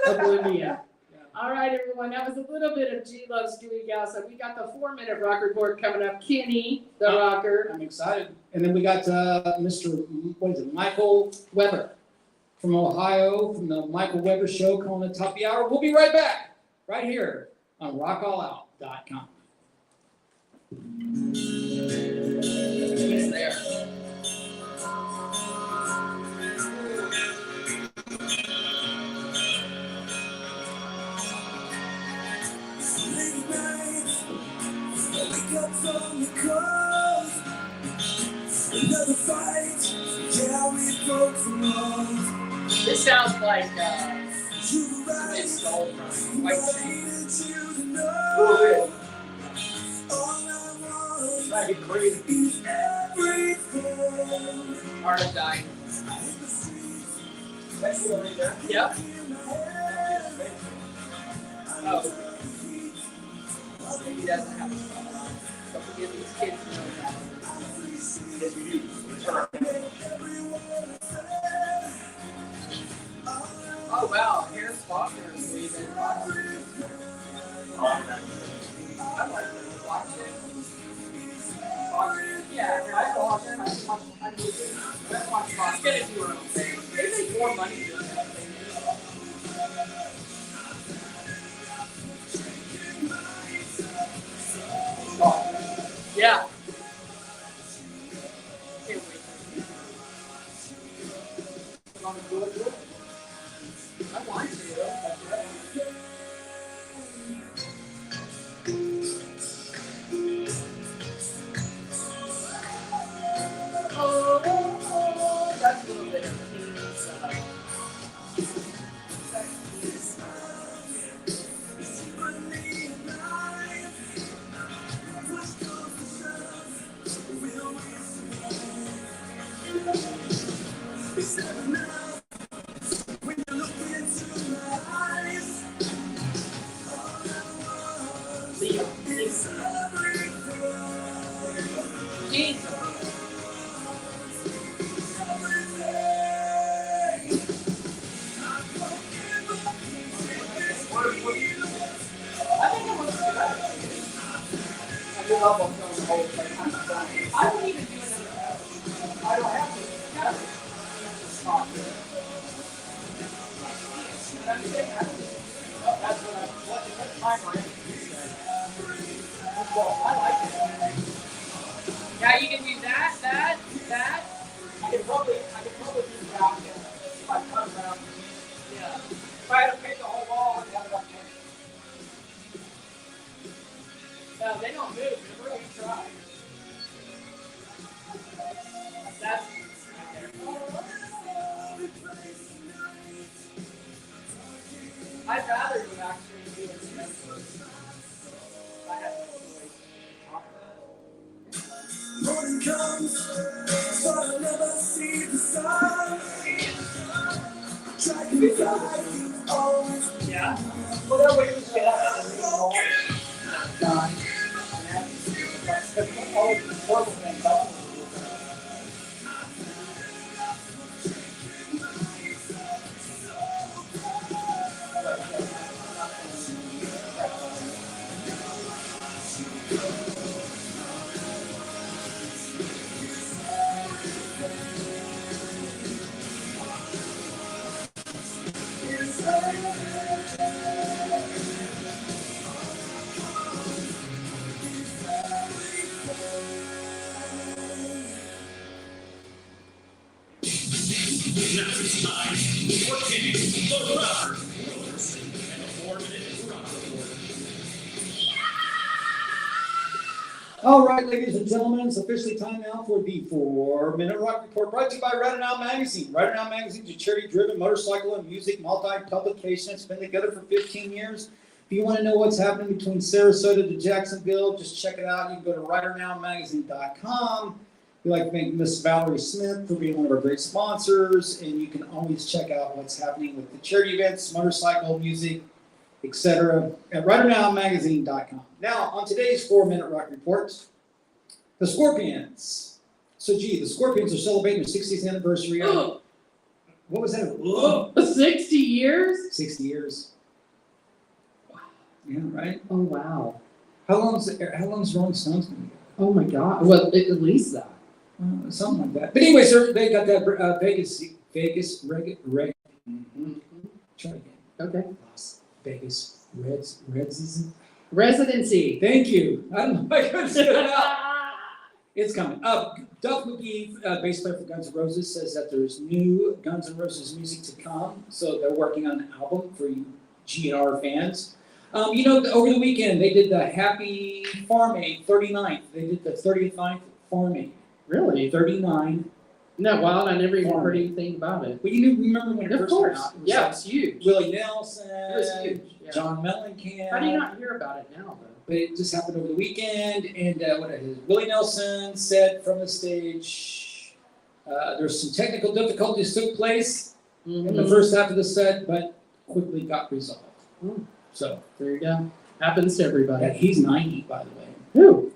Oblivion. Yeah. All right, everyone, that was a little bit of G-Love's Gooey Gossip. We got the 4-minute rock report coming up. Kenny, the rocker, I'm excited. And then we got Mr. Michael Weber. from Ohio, from the Michael Weber Show, calling the top of the hour. We'll be right back, right here on rockallout.com. He's there. Late nights, wake up from the cold. Another fight, yeah, we broke the rules. This sounds like You were right, it's stole from White I Snake. needed you to know. All I want Like it crazy. is everything. Art of Dying. I hit the streets, That's the only guy. Yep. in my head. Oh. Maybe he doesn't have a phone. Don't forget these kids know that. Yes, we do. Turn. Oh wow, here's Faulkner leaving. I like to watch it. Faulkner, yeah, I watch it. I do it. I watch Faulkner. He's gonna do her own thing. They make more money doing that thing. Yeah. Can't wait. Wanna do it? I want to. Oh, that's a little bit of Jesus. I think it was good. I grew up on film the whole thing. I wouldn't even do it. I don't have to. Yeah. That's what I'm watching the timer. Well, I like it. Now you can do that. I could probably do that if I cut around. Yeah. If I had to paint the whole wall, I'd have enough paint. No, they don't move. Remember we tried. That's I'd rather you actually do it. I had no choice. Morning comes, but I never see the sun. Try to be like you always Yeah. Whatever you say, that's the wall. Done. That's all the horrible things. Now it's time for Kenny, the Rocker. And a 4-minute rock report. All right, ladies and gentlemen, it's officially time now for the 4-minute rock report brought to you by Right Now Magazine. Right Now Magazine is a charity-driven motorcycle and music multi-publication. It's been together for 15 years. If you want to know what's happening between Sarasota to Jacksonville, just check it out. You can go to writernowmagazine.com. We'd like to thank Miss Valerie Smith for being one of our great sponsors, and you can always check out what's happening with the charity events, motorcycle, music, etc. at writernowmagazine.com. Now, on today's 4-minute rock report, the Scorpions. So, the Scorpions are celebrating their 60th anniversary. What was that? 60 years? 60 years. Wow. Yeah, right? Oh wow. How long's Rolling Stones been together? Oh my god. Well, at least that. Something like that. But anyway, sir, they got that Vegas Reg. Try again. Okay. Las Vegas Reds. Residency. Thank you. I don't know if I could get it out. It's coming. Duff McGee, bass player for Guns N' Roses, says that there's new Guns N' Roses music to come. So they're working on an album for you GNR fans. Over the weekend, they did the Happy Farm Aid 39th. They did the 39th Farm Aid. Really? 39. Isn't that wild? I never even heard anything about it. But you remember when it Of first came course. out? It was Yeah, like it's huge. Willie Nelson, It was huge. Yeah. John Mellencamp. How do you not hear about it now, though? But it just happened over the weekend, and Willie Nelson said from the stage, there's some technical difficulties took place in the first half of the set, but quickly got resolved. Mm. So There you go. Happens to everybody. he's 90, by the way. Who?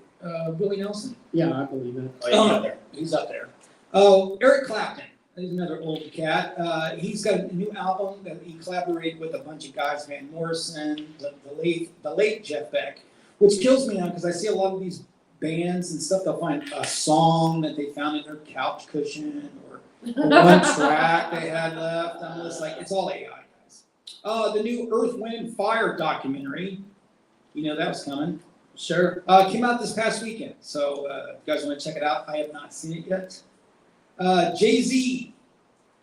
Willie Nelson. Yeah, I believe it. Oh, yeah, there. He's up there. Oh, Eric Clapton. He's another old cat. He's got a new album that he collaborated with a bunch of guys, Van Morrison, the late Jeff Beck, which kills me now because I see a lot of these bands and stuff. They'll find a song that they found in their couch cushion or one track they had left. I'm just like, it's all AI, guys. The new Earth, Wind, Fire documentary, that was coming. Sure. Came out this past weekend, so if you guys want to check it out, I have not seen it yet. Jay-Z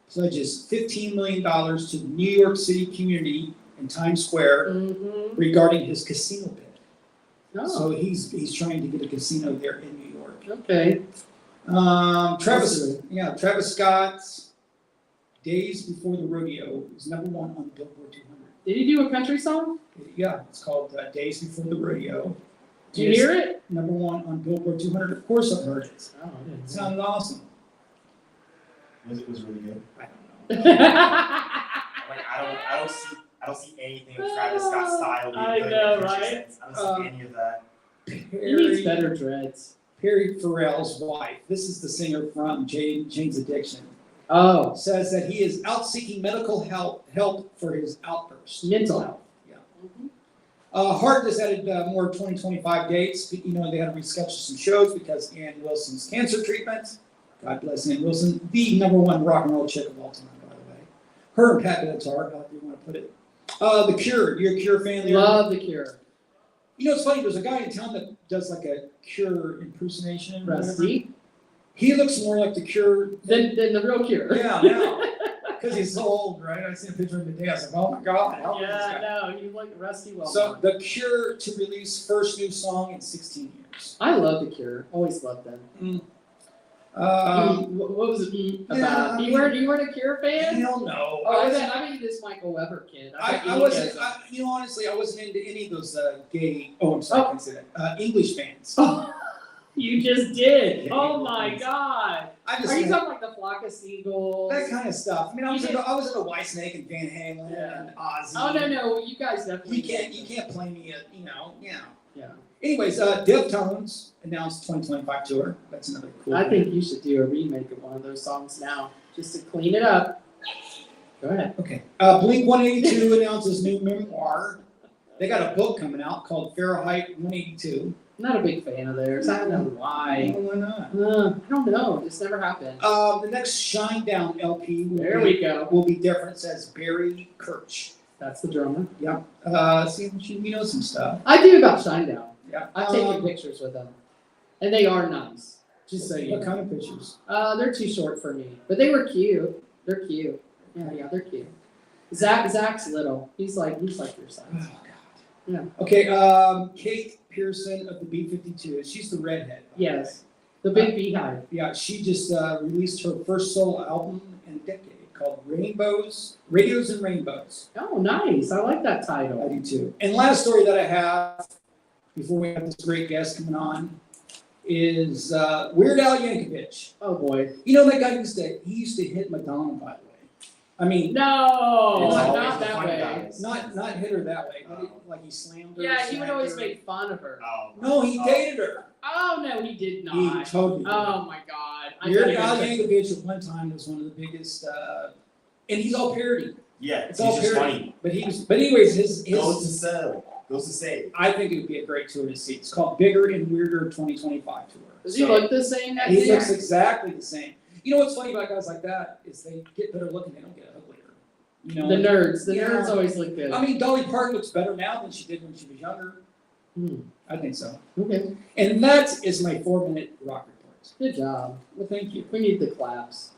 pledges $15 million to the New York City community in Times Square Mm-hmm. regarding his casino bid. Oh, So he's trying to get a casino there in New York. okay. Travis Scott's Days Before the Rodeo is #1 on Billboard 200. Did he do a country song? Yeah, it's called Days Before the Rodeo. Did you hear it? #1 on Billboard 200. Of course I've heard it. Oh, I didn't. It sounded awesome. Music was really good. I don't know. Like I don't see anything with Travis Scott's style being I good in know, the country right? sense. I don't see any of that. He needs better dreads. Perry Farrell's wife, this is the singer from Jane's Addiction, Oh, says that he is out seeking medical help for his outbursts. mental health. Yeah. Mhm. Heart has added more 2025 dates. They had to reschedule some shows because Ann Wilson's cancer treatment. God bless Ann Wilson, the #1 rock and roll chick of all time, by the way. Her and Pat Benatar, however you want to put it. The Cure. You're a Cure fan there? Love The Cure. You know, it's funny. There's a guy in town that does like a Cure impersonation. or whatever. Rusty. He looks more like the Cure Than the real Cure. Yeah, now. Because he's so old, right? I seen a picture of him today. I was like, oh my God. how old is this Yeah, guy? no, you like Rusty well. So the Cure to release first new song in 16 years. I love The Cure. Always loved them. What was it yeah, about? I You mean- weren't a Cure fan? Hell no. Oh, I wasn't- bet you this Michael Weber kid. I bet you wasn't, guys- you know, honestly, I wasn't into any of those gay, I'm sorry, I can't say that, English fans. Oh, you just did. Oh my God. I just, Are you talking like the Flock of Seagulls? that kind of stuff. I mean, I You was into Whitesnake and Van Halen Yeah. and Ozzy. Oh no, you guys definitely. You can't play me at, you know, yeah. Yeah. Anyways, Deftones announced 2025 tour. That's another cool I thing. think you should do a remake of one of those songs now, just to clean it up. Go ahead. Okay. Blink 182 announces new memoir. They got a book coming out called Fahrenheit 182. Not a big fan of theirs. I don't know why. Why not? I don't know. It's never happened. The next Shinedown LP There we go. will be different. It says Barry Kirch. That's the drummer. Yep. See, we know some stuff. I do about Shinedown. Yeah. I've taken pictures with them, and they are nice. Just so you What know. kind of pictures? They're too short for me, but they were cute. They're cute. Yeah, they're cute. Zach's little. He's like your size. Oh, God. Yeah. Okay. Kate Pearson of the B-52. She's the redhead. by the way. Yes, the big beehive. Yeah, she just released her first solo album in a decade called Radios and Rainbows. Oh, nice. I like that I title. do too. And last story that I have before we have this great guest coming on is Weird Al Yankovic. Oh boy. You know that guy used to hit Madonna, by the way. I mean, No, It's always not the that funny way. guys. not hit her that way, but like he slammed her. Yeah, he would smacked always her. make fun of her. No, he dated her. Oh no, he did He not. totally did. Oh my God. I Weird couldn't Al even- Yankovic at one time was one of the biggest, and he's all parody. Yeah, It's it's all just parody. funny. But anyways, his Goes to sell. Goes to save. I think it would be a great tour to see. It's called Bigger and Weirder 2025 tour. Does he look the same that He day? looks exactly the same. You know what's funny about guys like that is they get better looking, they don't get uglier. You know, The nerds. The Yeah. nerds always look good. I mean, Dolly Parton looks better now than she did when she was younger. Hmm. I think so. Okay. And that is my 4-minute rock report. Good job. Well, thank you. We need the claps.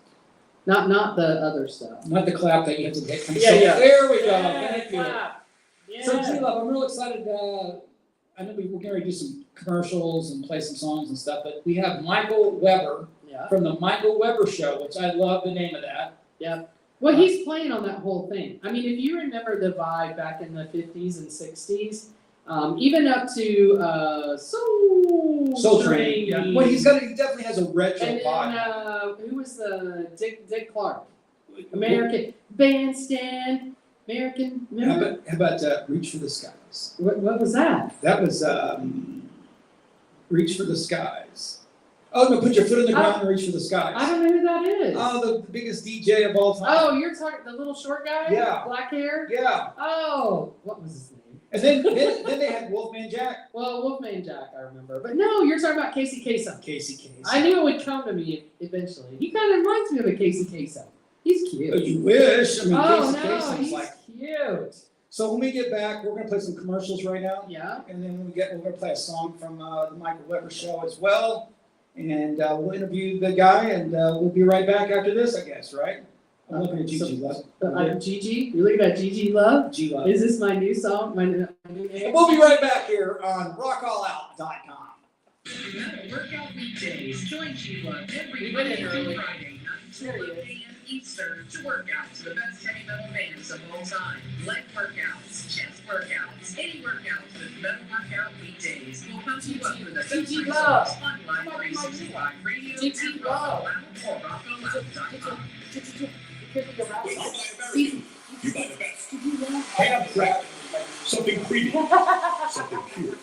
Not the other stuff. Not the clap that you have to get. Yeah. There we go. Thank you. clap. Yeah. So, G-Love, I'm real excited. I know we're going to do some commercials and play some songs and stuff, but we have Michael Weber Yeah. from the Michael Weber Show, which I love the name of that. Well, he's playing on that whole thing. I mean, if you remember the vibe back in the 50s and 60s, even up to Soul Train. Yeah. Well, he definitely has a retro And vibe. then, who was the Dick Clark? American Bandstand, American. How about Reach for the Skies? What was that? That was Reach for the Skies. Oh no, put your foot in the ground and reach for the skies. I don't know who that is. Oh, the biggest DJ of all time. Oh, you're talking the little short guy? Yeah. Black hair? Yeah. Oh, what was his name? And then they had Wolfman Jack. Well, Wolfman Jack, I remember. But no, you're talking about Casey Kasem. Casey Kasem. I knew it would come to me eventually. He kind of reminds me of a Casey Kasem. He's cute. Oh, you wish. I mean, Oh, Casey no, Kasem's he's like. cute. So when we get back, we're gonna play some commercials right now, Yeah. and then when we're gonna play a song from the Michael Weber Show as well, and we'll interview the guy, and we'll be right back after this, I guess, right? I'm looking at Gigi Love. Gigi? You're looking at Gigi Love? G Love. Is this my new song? My new name? We'll be right back here on rockallout.com. Metal Workout Weekdays. Join G-Love every We went Monday in through early. Friday, 9 to 11 a.m. Eastern, to work out to the best heavy metal bands of all time. Leg workouts, chest workouts, any workouts with Metal Workout Weekdays will pump you up for the best GG results Love. on Live 365 Radio GG and Love. Rockallout or rockallout.com. You buy the best. Handcrafted. Something premium. Something pure.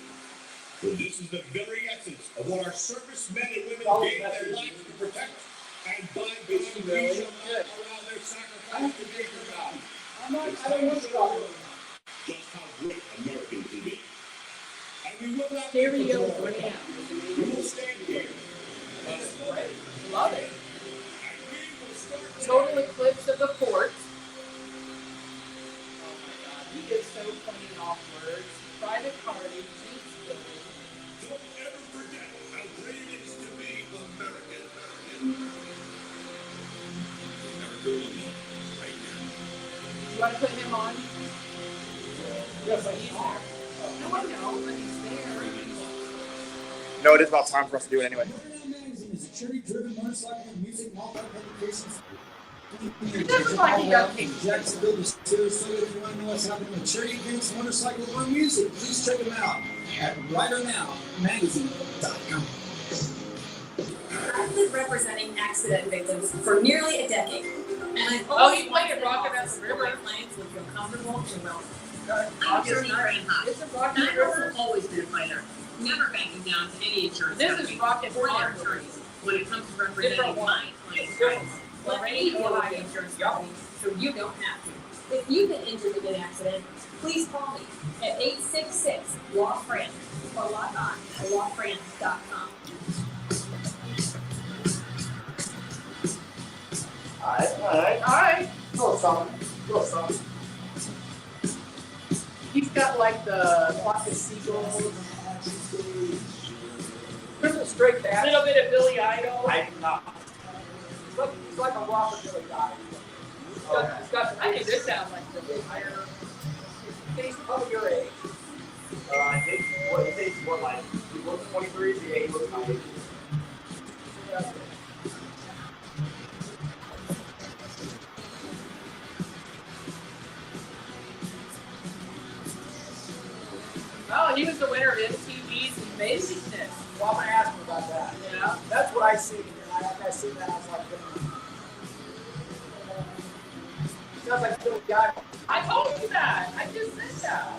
Well, this is the very essence of what our servicemen and women gave their lives to protect and by beyond reason around their sacrifice to greater God. Just how great Americans can be. And we will not be Stereo for brand. We will stand here. Love it. And we will start Total eclipse of the port. Oh my god, he is want to put him on? Yes, He's there. No, I know, but he's there. No, it is about time for us to do it anyway. Magazine is a charity-driven motorcycle and music multi-publication. It doesn't like he got kicked. Jacksonville to Sarasota. If you want to know what's happening with charity events, motorcycle, or music, please check them out at ridernowmagazine.com. I've been representing accident victims for nearly a decade. And I've Oh, always he played wanted at Rocket to at the River. my clients would feel comfortable and welcome. I'm Jody Reinhardt. It's a Rocket I've River. also always been a fighter, never backing down to any insurance This is company Rocket or their River. attorneys when it comes to representing Different my one. clients' Different rights. Let me deal with the insurance company so you don't have to. If you've been injured in an accident, please call me at 866-LAW-FRIEND or log on to lawfriend.com. Alright. Little something. He's got like the flock of seagulls. There's a stray A cat. little bit of Billy Idol. I do not. He's like a rockabilly guy. He's got I think this sounds like Billy Idol. He's probably your age. I think what like he looks 23, so yeah, he looks my age. Oh, he was the winner of MTV's Amazingness. Well, I'm gonna ask him about that. Yeah. That's what I see. And I see that I was like, sounds like Billy Guy. I told you that. I just said that.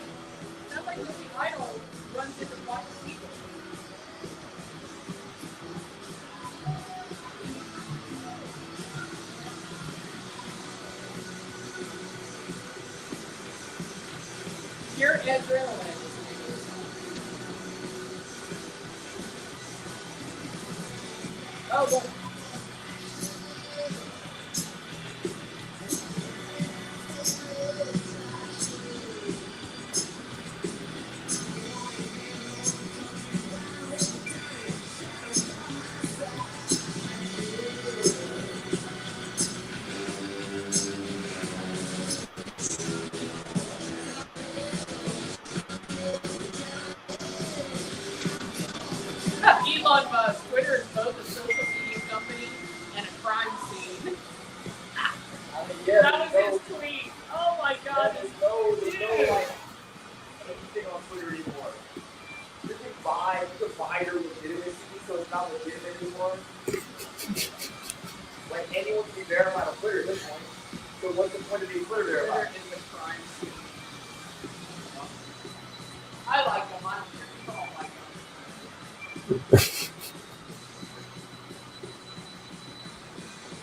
Sounds like Billy Idol runs into flock of seagulls. Pure adrenaline. Oh, look. Elon Musk, Twitter is both a social media company and a crime scene. That was his tweet. Oh my god. There's no like anything on Twitter anymore. You can buy their legitimacy, so it's not legitimate anymore. Like anyone can be verified on Twitter at this point. So what's the point of being Twitter Twitter verified? is a crime scene. I like them. I don't like them.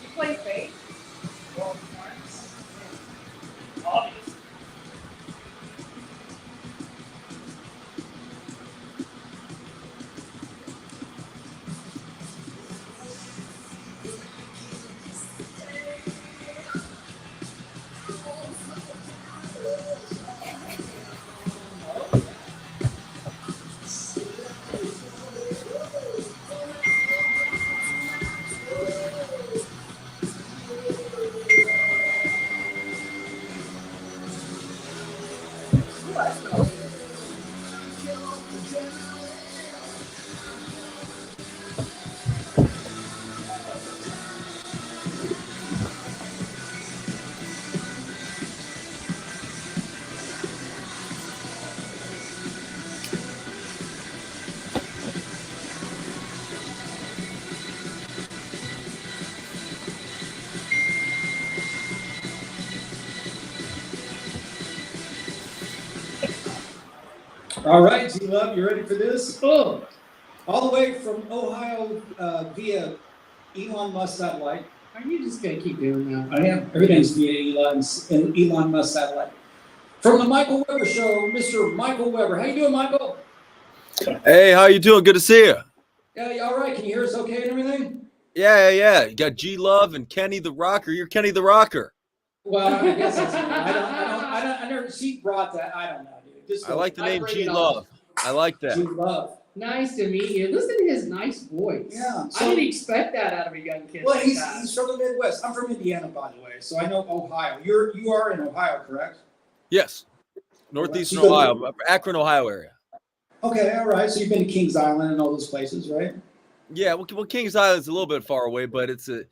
You play Fate? Well, obviously. All right, G-Love, you ready for this? Oh, all the way from Ohio via Elon Musk satellite. Are you just gonna keep doing that? I am. Everything's via Elon Musk satellite. From the Michael Weber Show, Mr. Michael Weber. How you doing, Michael? Hey, how you doing? Good to see you. Yeah, you all right? Can you hear us okay and everything? Yeah. You got G Love and Kenny the Rocker. You're Kenny the Rocker. Well, I guess that's I never. She brought that. I don't know, dude. Just I like the name bring G it on. Love. I like that. G-Love. Nice to meet you. Listen to his nice voice. Yeah, I didn't expect that out of a young kid Well, like he's that. from the Midwest. I'm from Indiana, by the way, so I know Ohio. You are in Ohio, correct? Yes, northeastern You go- Ohio, Akron, Ohio area. Okay, all right. So you've been to Kings Island and all those places, right? Yeah, well, Kings Island's a little bit far away, but it's a.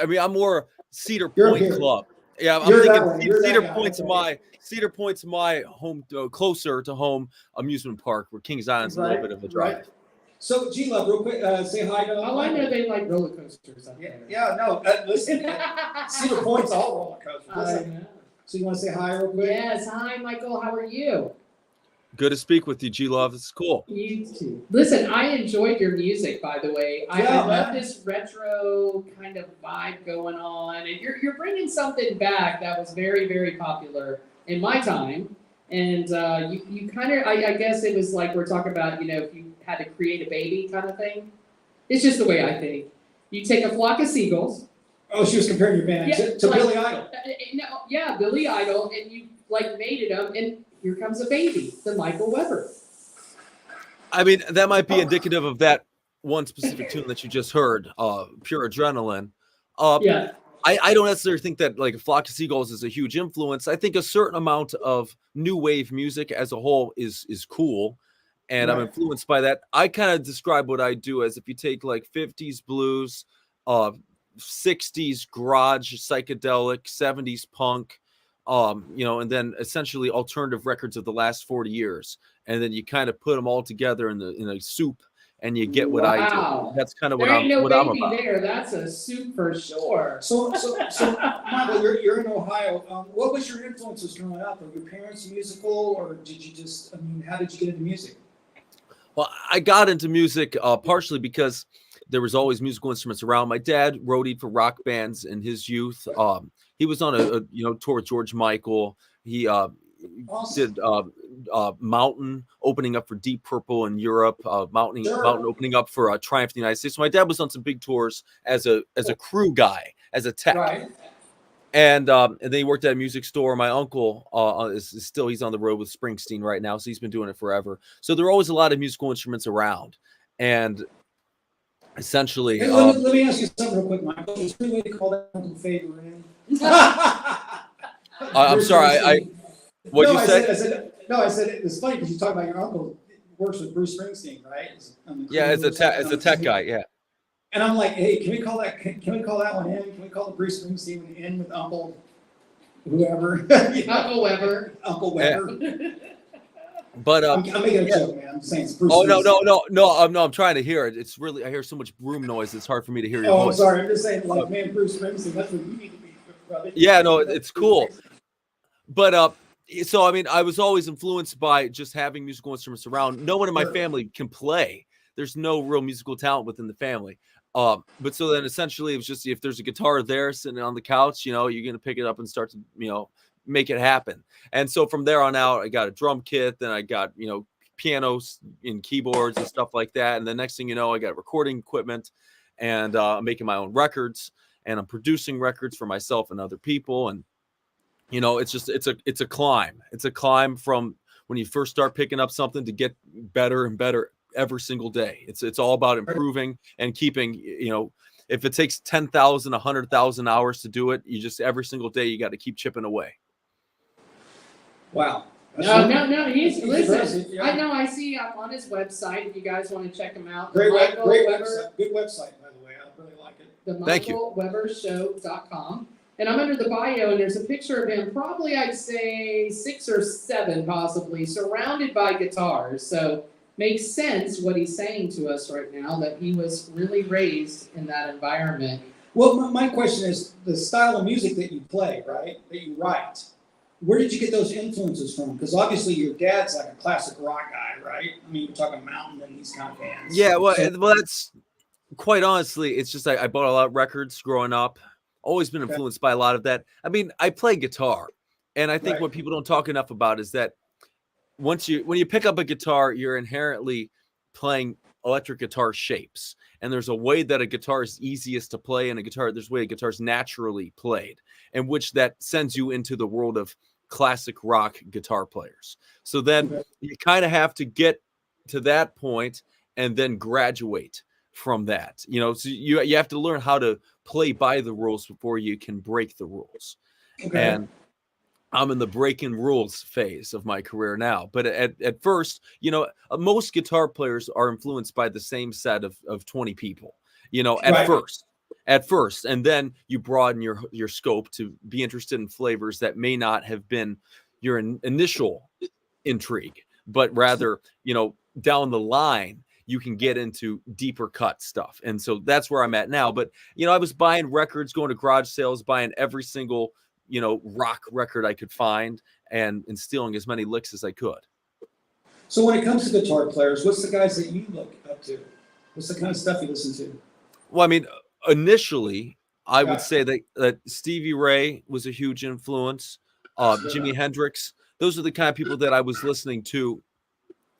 I mean, I'm more Cedar You're Point here. Club. Yeah, I'm You're that way. thinking You're that Cedar guy. Point's Okay. Cedar Point's my home, closer to home amusement park, where Kings Island's a little bit of a drive. Right. So, G-Love, real quick, say hi to. Oh, I know they like roller coasters up Yeah, there. yeah, no, listen, Cedar Point's all roller coasters. I Listen. know. So you want to say hi real quick? Yes, hi Michael, how are you? Good to speak with you, G Love. This is cool. You too. Listen, I enjoyed your music, by the way. I Yeah, love man. this retro kind of vibe going on, and you're bringing something back that was very, very popular in my time. And you kind of, I guess it was like we're talking about, if you had to create a baby kind of thing. It's just the way I think. You take a flock of seagulls. Oh, she was comparing your band to like- Billy Idol. No, yeah, Billy Idol, and you like mated them, and here comes a baby, the Michael Weber. I mean, that might be indicative of that one specific tune that you just heard, Pure Adrenaline. Yeah. I don't necessarily think that like Flock of Seagulls is a huge influence. I think a certain amount of new wave music as a whole is cool, and I'm Right. influenced by that. I kind of describe what I do as if you take like 50s blues, 60s garage, psychedelic, 70s punk, and then essentially alternative records of the last 40 years, and then you kind of put them all together in a soup, and you get what I Wow. do. That's kind of what There ain't no I'm baby about. there. That's a soup for sure. So Michael, you're in Ohio. What was your influences growing up? Were your parents musical, or did you just? I mean, how did you get into music? Well, I got into music partially because there was always musical instruments around. My dad roadied for rock bands in his youth. He was on a tour with George Michael. He Awesome. did Mountain opening up for Deep Purple in Europe. Mountain opening up for Triumph in the United States. So my dad was on some big tours as a crew guy, as a tech. Right. And then he worked at a music store. My uncle is still, he's on the road with Springsteen right now, so he's been doing it forever. So there are always a lot of musical instruments around, and essentially, Hey, let me ask you something real quick, Michael. Is there a way to call that Uncle Favor in? I'm sorry, what'd you say? I said it's funny because you talk about your uncle works with Bruce Springsteen, right? Yeah, as a tech guy, yeah. And I'm like, hey, can we call that one in? Can we call the Bruce Springsteen one in with Uncle whoever? Uncle Weber. Uncle Weber. But I'm making a joke, man. I'm saying it's Bruce. Oh Springsteen. no! I'm trying to hear it. It's really, I hear so much broom noise. It's hard for me to hear your Oh, I'm voice. sorry. I'm just saying, like, man, Bruce Springsteen. That's what you need to be, brother. Yeah, no, it's cool. But so I mean, I was always influenced by just having musical instruments around. No one in my family can play. There's no real musical talent within the family. But so then essentially it was just, if there's a guitar there sitting on the couch, you're gonna pick it up and start to make it happen. And so from there on out, I got a drum kit, then I got pianos and keyboards and stuff like that. And the next thing you know, I got recording equipment, and I'm making my own records, and I'm producing records for myself and other people. And it's a climb. It's a climb from when you first start picking up something to get better and better every single day. It's all about improving and keeping, if it takes 10,000, 100,000 hours to do it, you just every single day you got to keep chipping away. Wow. No. He's impressive, listen. yeah. I know. I see. I'm on his website. If you guys want to check him out, Great Michael website. Weber, Good website, by the way. I really like it. the Thank you. MichaelWeberShow.com. And I'm under the bio, and there's a picture of him, probably I'd say 6 or 7, possibly, surrounded by guitars. So makes sense what he's saying to us right now, that he was really raised in that environment. Well, my question is the style of music that you play, right? That you write. Where did you get those influences from? Because obviously your dad's like a classic rock guy, right? I mean, you're talking Mountain and these kind of bands. Yeah, well, So- that's quite honestly, it's just I bought a lot of records growing up. Always been influenced by a lot of that. I mean, I play guitar, and I think Right. what people don't talk enough about is that when you pick up a guitar, you're inherently playing electric guitar shapes, and there's a way that a guitar is easiest to play, and there's a way a guitar is naturally played, and which that sends you into the world of classic rock guitar players. So then Okay. you kind of have to get to that point and then graduate from that. You know, so you have to learn how to play by the rules before you can break the rules. Okay. And I'm in the breaking rules phase of my career now. But at first, you know, most guitar players are influenced by the same set of 20 people, you know, at first. And then you broaden your scope to be interested in flavors that may not have been your initial intrigue, but rather, you know, down the line, you can get into deeper cut stuff. And so that's where I'm at now. But, you know, I was buying records, going to garage sales, buying every single, you know, rock record I could find and stealing as many licks as I could. So when it comes to guitar players, what's the guys that you look up to? What's the kind of stuff you listen to? Well, I mean, initially, I would say that Stevie Ray was a huge influence. Jimi Hendrix. Those are the kind of people that I was listening to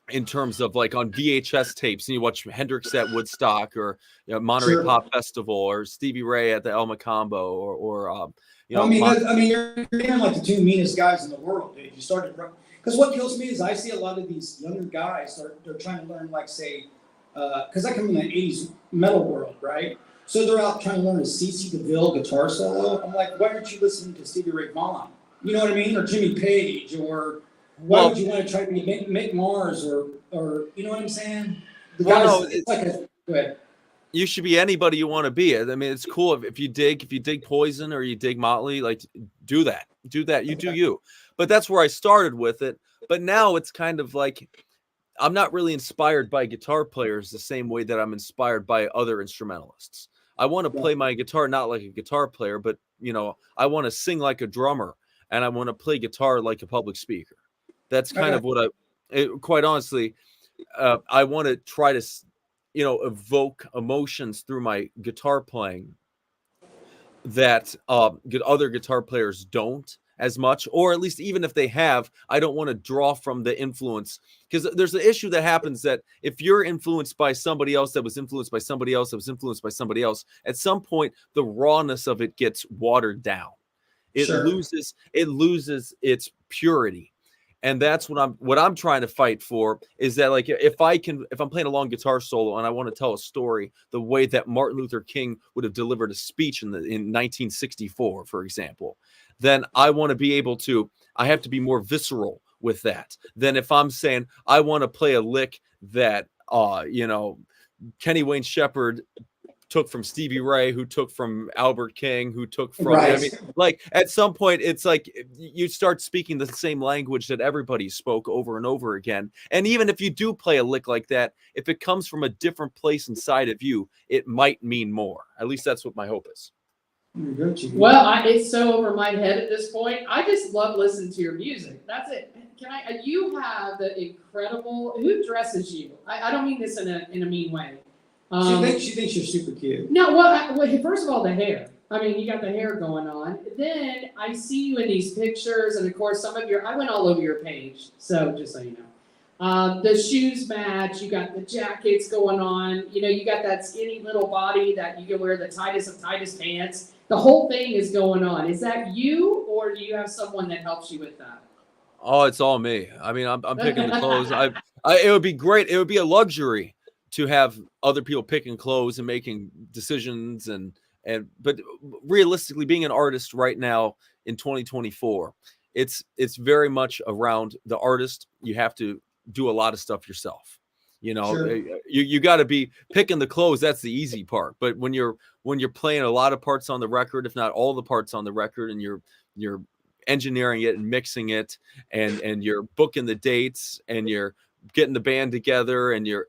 in terms of like on VHS tapes, and you watch Hendrix at Woodstock or, you know, Monterey Pop Festival, or Stevie Ray at the El Macambo, or you know. You're like the two meanest guys in the world, dude. You started because what kills me is I see a lot of these younger guys they're trying to learn, like, say, because I come from the '80s metal world, right? So they're out trying to learn a CeCe DeVille guitar solo. I'm like, why aren't you listening to Stevie Ray Vaughan? You know what I mean? Or Jimmy Page, or why would you want to try to be Mick Mars, or you know what I'm saying? The guys, no, it's like a go ahead. You should be anybody you want to be. I mean, it's cool if you dig Poison or you dig Motley, like do that. You do you. But that's where I started with it. But now it's kind of like I'm not really inspired by guitar players the same way that I'm inspired by other instrumentalists. I want to play my guitar not like a guitar player, but, you know, I want to sing like a drummer, and I want to play guitar like a public speaker. That's kind of what quite honestly, I want to try to, you know, evoke emotions through my guitar playing that other guitar players don't as much, or at least even if they have, I don't want to draw from the influence, because there's an issue that happens that if you're influenced by somebody else that was influenced by somebody else that was influenced by somebody else, at some point the rawness of it gets watered down. It loses its purity. And that's what I'm trying to fight for, is that, like, if I'm playing a long guitar solo and I want to tell a story the way that Martin Luther King would have delivered a speech in 1964, for example, then I want to be able to, I have to be more visceral with that than if I'm saying I want to play a lick that, you know, Kenny Wayne Shepherd took from Stevie Ray, who took from Albert King, who took from, I mean, like, at some point it's like you start speaking the same language that everybody spoke over and over again. And even if you do play a lick like that, if it comes from a different place inside of you, it might mean more. At least that's what my hope is. Well, it's so over my head at this point. I just love listening to your music. That's it. You have the incredible, who dresses you? I don't mean this in a mean way. She thinks you're super cute. No, well, first of all, the hair. I mean, you got the hair going on. Then I see you in these pictures, and of course, I went all over your page, so just so you know. The shoes match, you got the jackets going on, you know, you got that skinny little body that you can wear the tightest of tightest pants. The whole thing is going on. Is that you, or do you have someone that helps you with that? Oh, it's all me. I mean, I'm picking the clothes. It would be great. It would be a luxury to have other people picking clothes and making decisions, but realistically, being an artist right now in 2024, it's very much around the artist. You have to do a lot of stuff yourself. You know, you got to be picking the clothes. That's the easy part. But when you're playing a lot of parts on the record, if not all the parts on the record, and you're engineering it and mixing it, and you're booking the dates, and you're getting the band together, and you're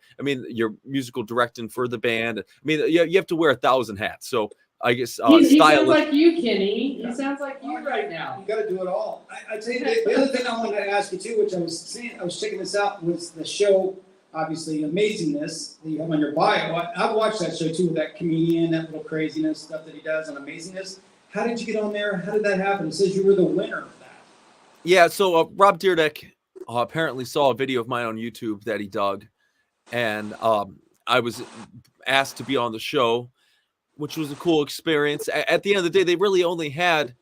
musical directing for the band. I mean, you have to wear 1,000 hats. So I guess he sounds like you, Kenny. He sounds like you right now. You got to do it all. I tell you, the other thing I wanted to ask you too, which I was checking this out, was the show, obviously, Amazingness that you have on your bio. I've watched that show too, with that comedian, that little craziness stuff that he does on Amazingness. How did you get on there? How did that happen? It says you were the winner of that. Yeah, so Rob Dyrdek apparently saw a video of mine on YouTube that he dug, and I was asked to be on the show, which was a cool experience. At the end of the day, they really only had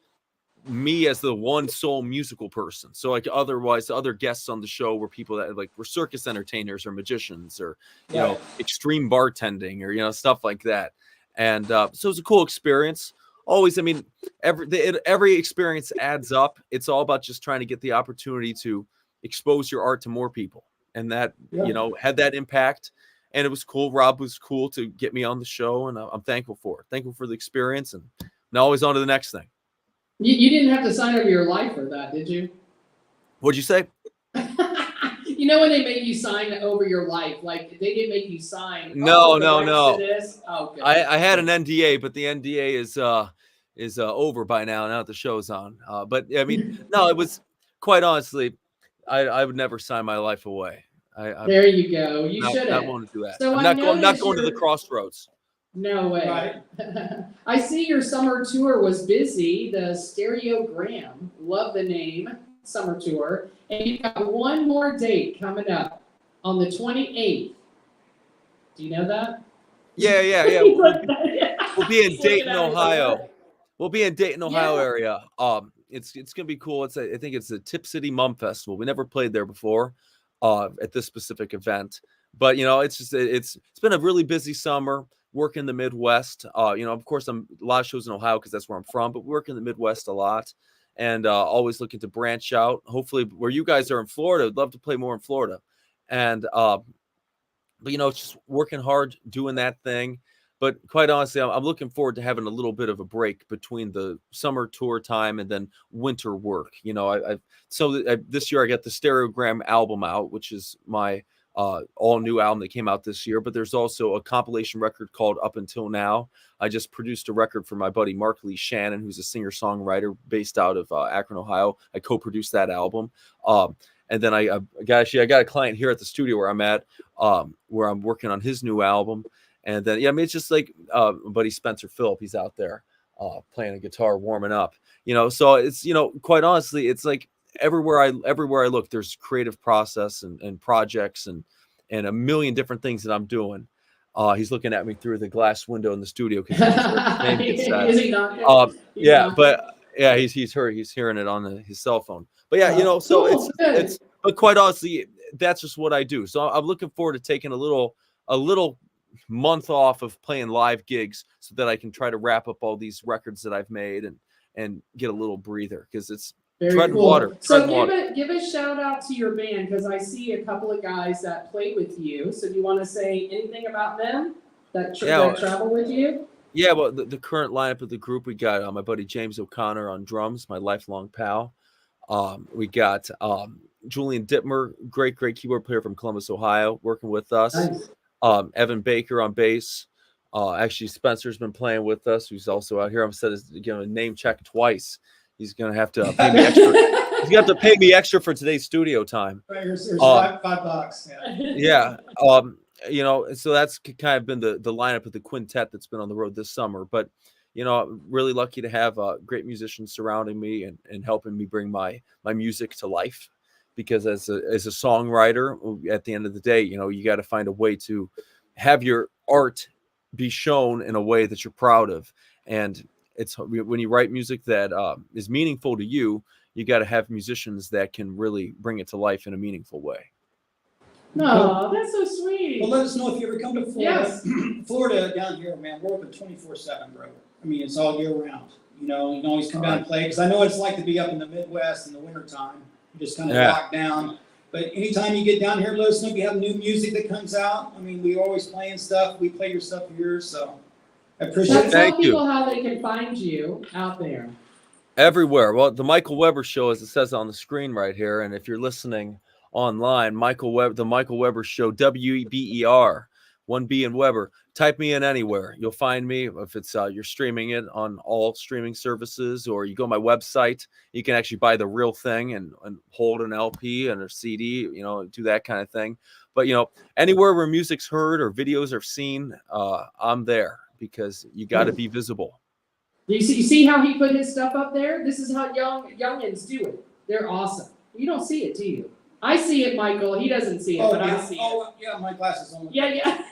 me as the one sole musical person. So like otherwise the other guests on the show were people that like were circus entertainers or magicians or you know extreme bartending or you know stuff like that. And so it was a cool experience. Always, I mean, every experience adds up. It's all about just trying to get the opportunity to expose your art to more people, and that you know had that impact. And it was cool. Rob was cool to get me on the show, and I'm thankful for it. Thankful for the experience, and now always on to the next thing. You didn't have to sign over your life for that, did you? What'd you say? You know when they make you sign over your life, like they didn't make you sign. No. To this? Oh, good. I had an NDA, but the NDA is over by now that the show's on. But I mean, no, it was quite honestly, I would never sign my life away. There you go. You should have. I want to do that. So I'm not going to the crossroads. No way. Right. I see your summer tour was busy. The Stereogram, love the name, summer tour. And you've got one more date coming up on the 28th. Do you know that? Yeah. We'll be in Dayton, Ohio. We'll be in Dayton, Ohio area. It's gonna be cool. I think it's the Tip City Mum Festival. We never played there before, at this specific event. But you know, it's been a really busy summer. Work in the Midwest. You know, of course, a lot of shows in Ohio because that's where I'm from. But we work in the Midwest a lot, and always looking to branch out. Hopefully, where you guys are in Florida, I'd love to play more in Florida. And but you know, it's just working hard, doing that thing. But quite honestly, I'm looking forward to having a little bit of a break between the summer tour time and then winter work. You know, this year I got the Stereogram album out, which is my all new album that came out this year. But there's also a compilation record called Up Until Now. I just produced a record for my buddy Mark Lee Shannon, who's a singer-songwriter based out of Akron, Ohio. I co-produced that album. And then I got a client here at the studio where I'm at, where I'm working on his new album. And then, I mean, it's just like my buddy Spencer Phillip, he's out there playing a guitar, warming up, you know. So it's, you know, quite honestly, it's like everywhere I look, there's creative process and projects and a million different things that I'm doing. He's looking at me through the glass window in the studio. Is he not? But yeah, he's hearing it on his cell phone. But yeah, you know, so it's but quite honestly, that's just what I do. So I'm looking forward to taking a little month off of playing live gigs so that I can try to wrap up all these records that I've made and get a little breather because it's treading water. So give a shout out to your band because I see a couple of guys that play with you. So do you want to say anything about them that travel with you? Yeah, well, the current lineup of the group, we got my buddy James O'Connor on drums, my lifelong pal. We got Julian Dittmer, great keyboard player from Columbus, Ohio, working with us. Nice. Evan Baker on bass. Actually, Spencer's been playing with us. Who's also out here. I'm said his name check twice. He's gonna have to pay me extra. He's gonna have to pay me extra for today's studio time. Right, here's $5. Yeah. You know, so that's kind of been the lineup of the quintet that's been on the road this summer. But you know, I'm really lucky to have great musicians surrounding me and helping me bring my music to life. Because as a songwriter, at the end of the day, you know, you got to find a way to have your art be shown in a way that you're proud of. And it's when you write music that is meaningful to you, you got to have musicians that can really bring it to life in a meaningful way. No, that's so sweet. Well, let us know if you ever come to Florida. Yes. Florida down here, man, we're open 24/7, bro. I mean, it's all year round. You know, you can always come down and play because I know it's like to be up in the Midwest in the wintertime. Just kind of locked down. But anytime you get down here, let us know if you have new music that comes out. I mean, we're always playing stuff. We play your stuff here, so I appreciate it. Tell people how they can find you out there. Everywhere. Well, the Michael Weber Show, as it says on the screen right here, and if you're listening online, the Michael Weber Show, WBER, 1B and Weber. Type me in anywhere. You'll find me. If it's you're streaming it on all streaming services, or you go to my website, you can actually buy the real thing and hold an LP and a CD, you know, do that kind of thing. But, you know, anywhere where music's heard or videos are seen, I'm there because you got to be visible. You see how he put his stuff up there? This is how youngins do it. They're awesome. You don't see it, do you? I see it, Michael. He doesn't see it, but I see it. Oh, yeah, my glasses on. Yeah.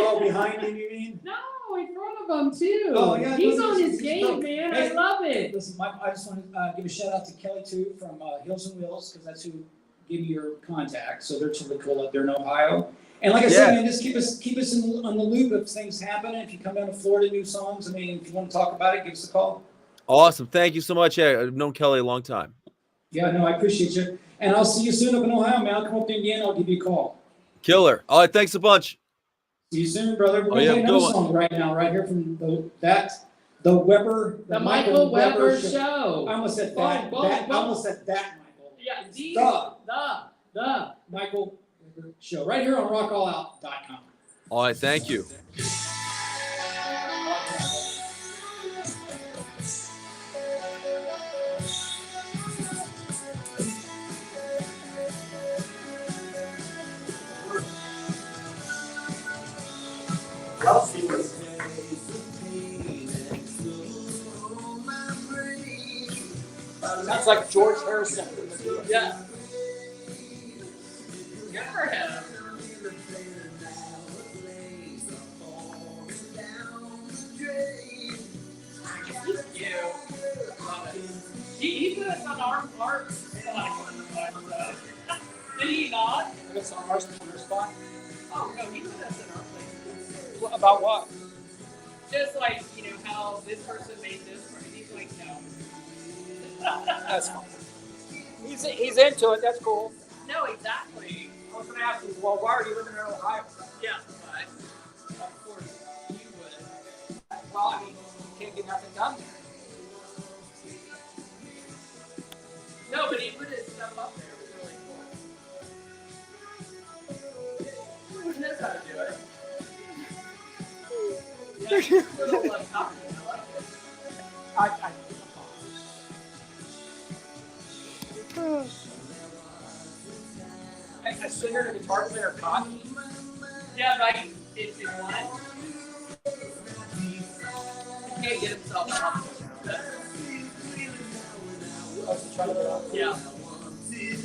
Oh, behind you mean? No, Oh, in front of him too. Oh, yeah, He's no, on he's- his he's game, dope. man. Hey. I love it. Listen, Mike, I just want to give a shout out to Kelly too from Hills and Wheels, because that's who gave me your contact. So they're totally cool up there in Ohio. And like I said, Yeah. man, just keep us on the loop if things happen. If you come down to Florida, new songs. I mean, if you want to talk about it, give us a call. Awesome. Thank you so much. Yeah, I've known Kelly a long time. Yeah, no, I appreciate you. And I'll see you soon up in Ohio, man. I'll come up to Indiana. I'll give you a call. Killer. All right. Thanks a bunch. See you soon, brother. We're Oh, gonna yeah, play good another one. song right now, right here from the Weber, The Michael Weber show. I almost said that. Boom, I boom. almost said that, Michael. Yeah, The Michael Weber show right here on RockAllOut.com. All right. Thank you. I'll see what's Sounds like George Harrison. Yeah. Good for him. He's cute. Love it. He put us on our Did he not? I guess on our spot. Oh, no, he put us in our place. About what? Just like, you know, how this person made this for He's like, no. That's fine. He's into it. That's cool. No, exactly. I was going to ask you, well, why are you living in Ohio? Yeah, but of course you would. Well, I mean, you can't get nothing done there. No, but he put his stuff up there. It was really cool. He knows how to do it. Yeah, little like copy. I like it. A singer and a guitar player are cocky. Yeah, like it's in one. He can't get himself off. Yeah.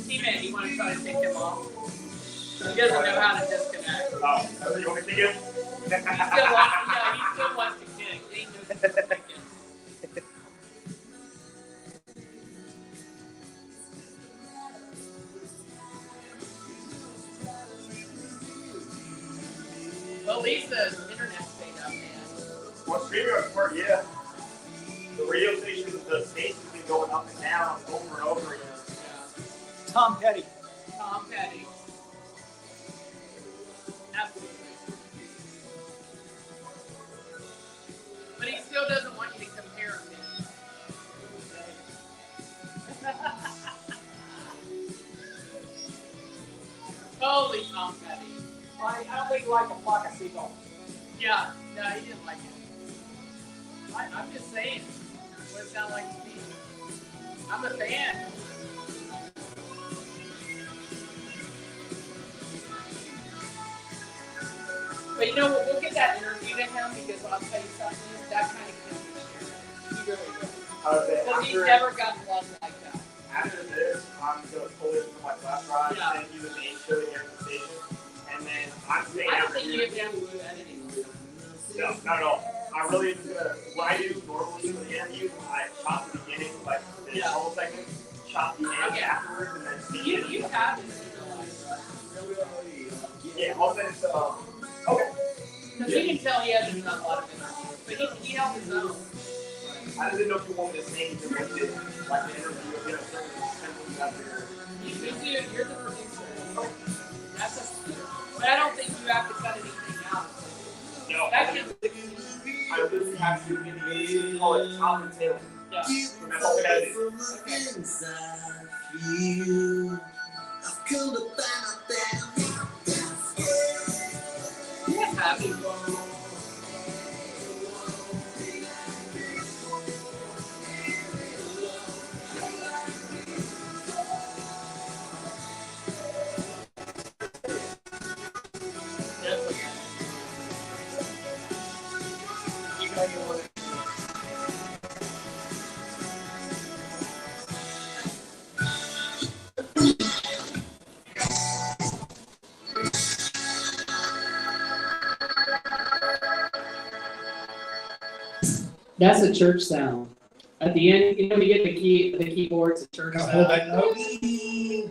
T-Man, you want to try to take him off? He doesn't know how to disconnect. Oh, you want me to get? He still wants to kick. He knows he's kicking. Well, at least the internet stayed up, man. Well, streaming report, yeah. The radio stations, the stations been going up and down over and over again. Tom Petty. Tom Petty. Absolutely. But he still doesn't want you to compare him. Holy Tom Petty. I don't think you like a flock of seagulls. Yeah, no, he didn't like it. I'm just saying what it sounds like to me. I'm a fan. But you know what? We'll get that interview to him because I'll tell you something. That kind of kills me. He really will. Because he's never gotten love like that. After this, I'm going to pull in from my class ride Yeah. and do the main show here at the station. And then I'm saying I don't after think you have downloaded editing. No, not at all. I really am gonna, what I do normally with the interview, I chop the beginning, like the Yeah. whole segment, chop the end Okay. afterwards, and then You have this in your life. yeah, all of it's okay. Because you can tell he hasn't done a lot of interviews, but he held his own. I didn't know if you wanted to say anything with it, like the interview, you know, something after. You're the producer. That's a, but I don't think you have to cut anything out. No, That can, I literally have to in the interview, call it top and tail. yeah. That's all that is. Yeah, happy. That's a church sound. At the end, you know, we get the keyboards, a church God, sound. A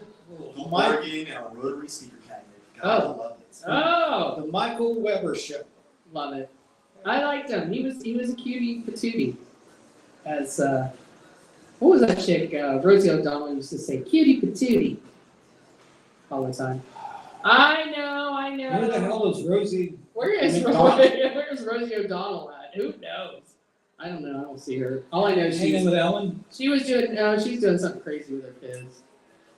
organ and a rotary speaker cabinet. God, I love it. Oh, The Michael Weber Show. love it. I liked him. He was a cutie patootie. As what was that chick? Rosie O'Donnell used to say, "Cutie patootie," all the time. I know. Where the hell is Rosie? Where's Rosie O'Donnell at? Who knows? I don't know. I don't see her. All I know is Hanging with Ellen? she's doing something crazy with her kids.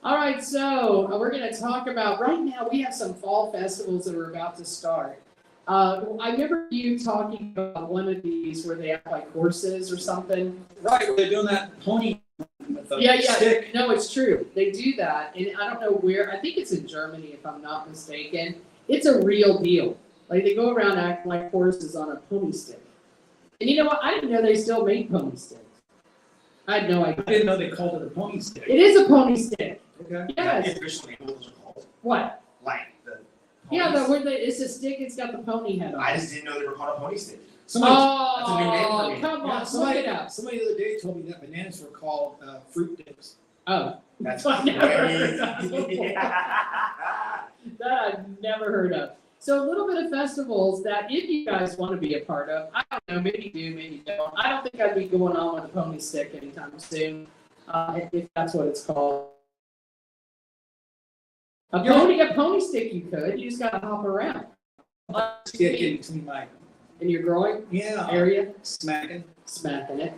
All right, so we're going to talk about, right now we have some fall festivals that are about to start. I remember you talking about one of these where they have like horses or something. Right, they're doing that pony with the Yeah. stick. No, it's true. They do that. And I don't know where, I think it's in Germany if I'm not mistaken. It's a real deal. Like they go around acting like horses on a pony stick. And you know what? I didn't know they still made pony sticks. I had no I idea. didn't know they called it a pony stick. It is a pony stick. Okay. Yes. Officially, what those are called. What? Like the. Yeah, ponies. it's a stick, it's got the pony head on I it. just didn't know they were called a pony stick. Somebody, that's a new name for Oh, me. come yeah, on, look somebody, it up. somebody the other day told me that bananas were called fruit dips. Oh. That's I never heard crazy. of that before. That I've never heard of. So a little bit of festivals that if you guys want to be a part of, I don't know, maybe you do, maybe you don't. I don't think I'd be going on with a pony stick anytime soon, if that's what it's called. A pony stick you could, you just gotta hop around. Stick in between my, In your groin yeah, area, smacking. smacking it.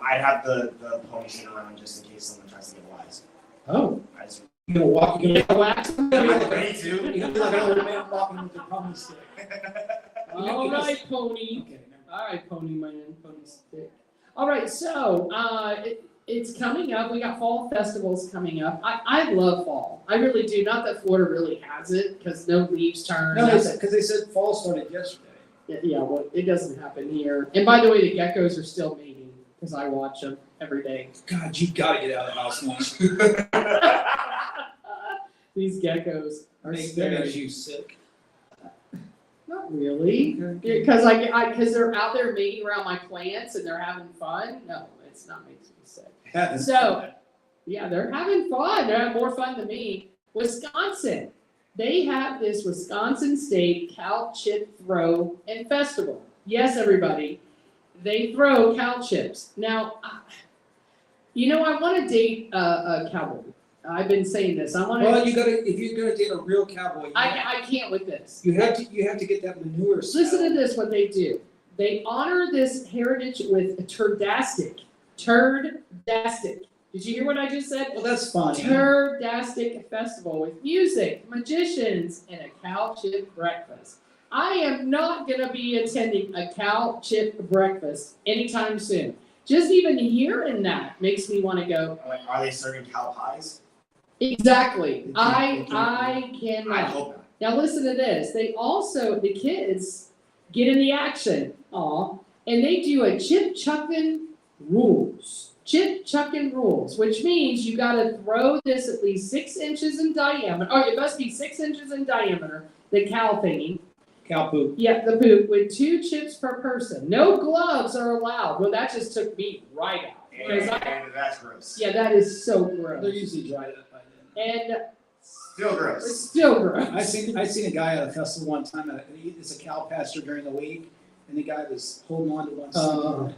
I'd have the pony sit around just in case someone tries to get wise. Oh. I just. You gonna walk, you're gonna Wax. be like, Ready to? you're gonna be like an old man walking with a pony stick. All right, pony. Okay, All right, pony man, pony stick. All right, so it's coming up. We got fall festivals coming up. I love fall. I really do. Not that Florida really has it because no leaves turn. no, nothing. because they said fall started yesterday. Yeah, well, it doesn't happen here. And by the way, the geckos are still mating because I watch them every day. God, you gotta get out of the house now. These geckos are That scary. makes you sick. Not really. Because because they're out there mating around my plants and they're having fun. No, it's not making me sick. Happens. So, yeah, they're having fun. They're having more fun than me. Wisconsin. They have this Wisconsin State Cow Chip Throw and Festival. Yes, everybody. They throw cow chips. Now, you know, I want to date a cowboy. I've been saying this. I want to. Well, if you're gonna date a real cowboy, I can't with this. you have to get that manure. Listen to this, what they do. They honor this heritage with a Turdastic. Turdastic. Did you hear what I just said? Well, that's funny. Turdastic Festival with music, magicians, and a cow chip breakfast. I am not going to be attending a cow chip breakfast anytime soon. Just even hearing that makes me want to go. Like, are they serving cow pies? Exactly. I I cannot. hope not. Now listen to this. They also, the kids get in the action, and they do a chip chucking rules. Chip chucking rules, which means you gotta throw this at least 6 inches in diameter. Oh, it must be 6 inches in diameter, the cow thingy. Cow poop. Yeah, the poop, with 2 chips per person. No gloves are allowed. Well, that just took me right out. Because And that's gross. yeah, that is so They're gross. usually dried up by then. And Still it's gross. still gross. I seen a guy at a festival one time. It's a cow pasture during the week, and the guy was holding on to one side.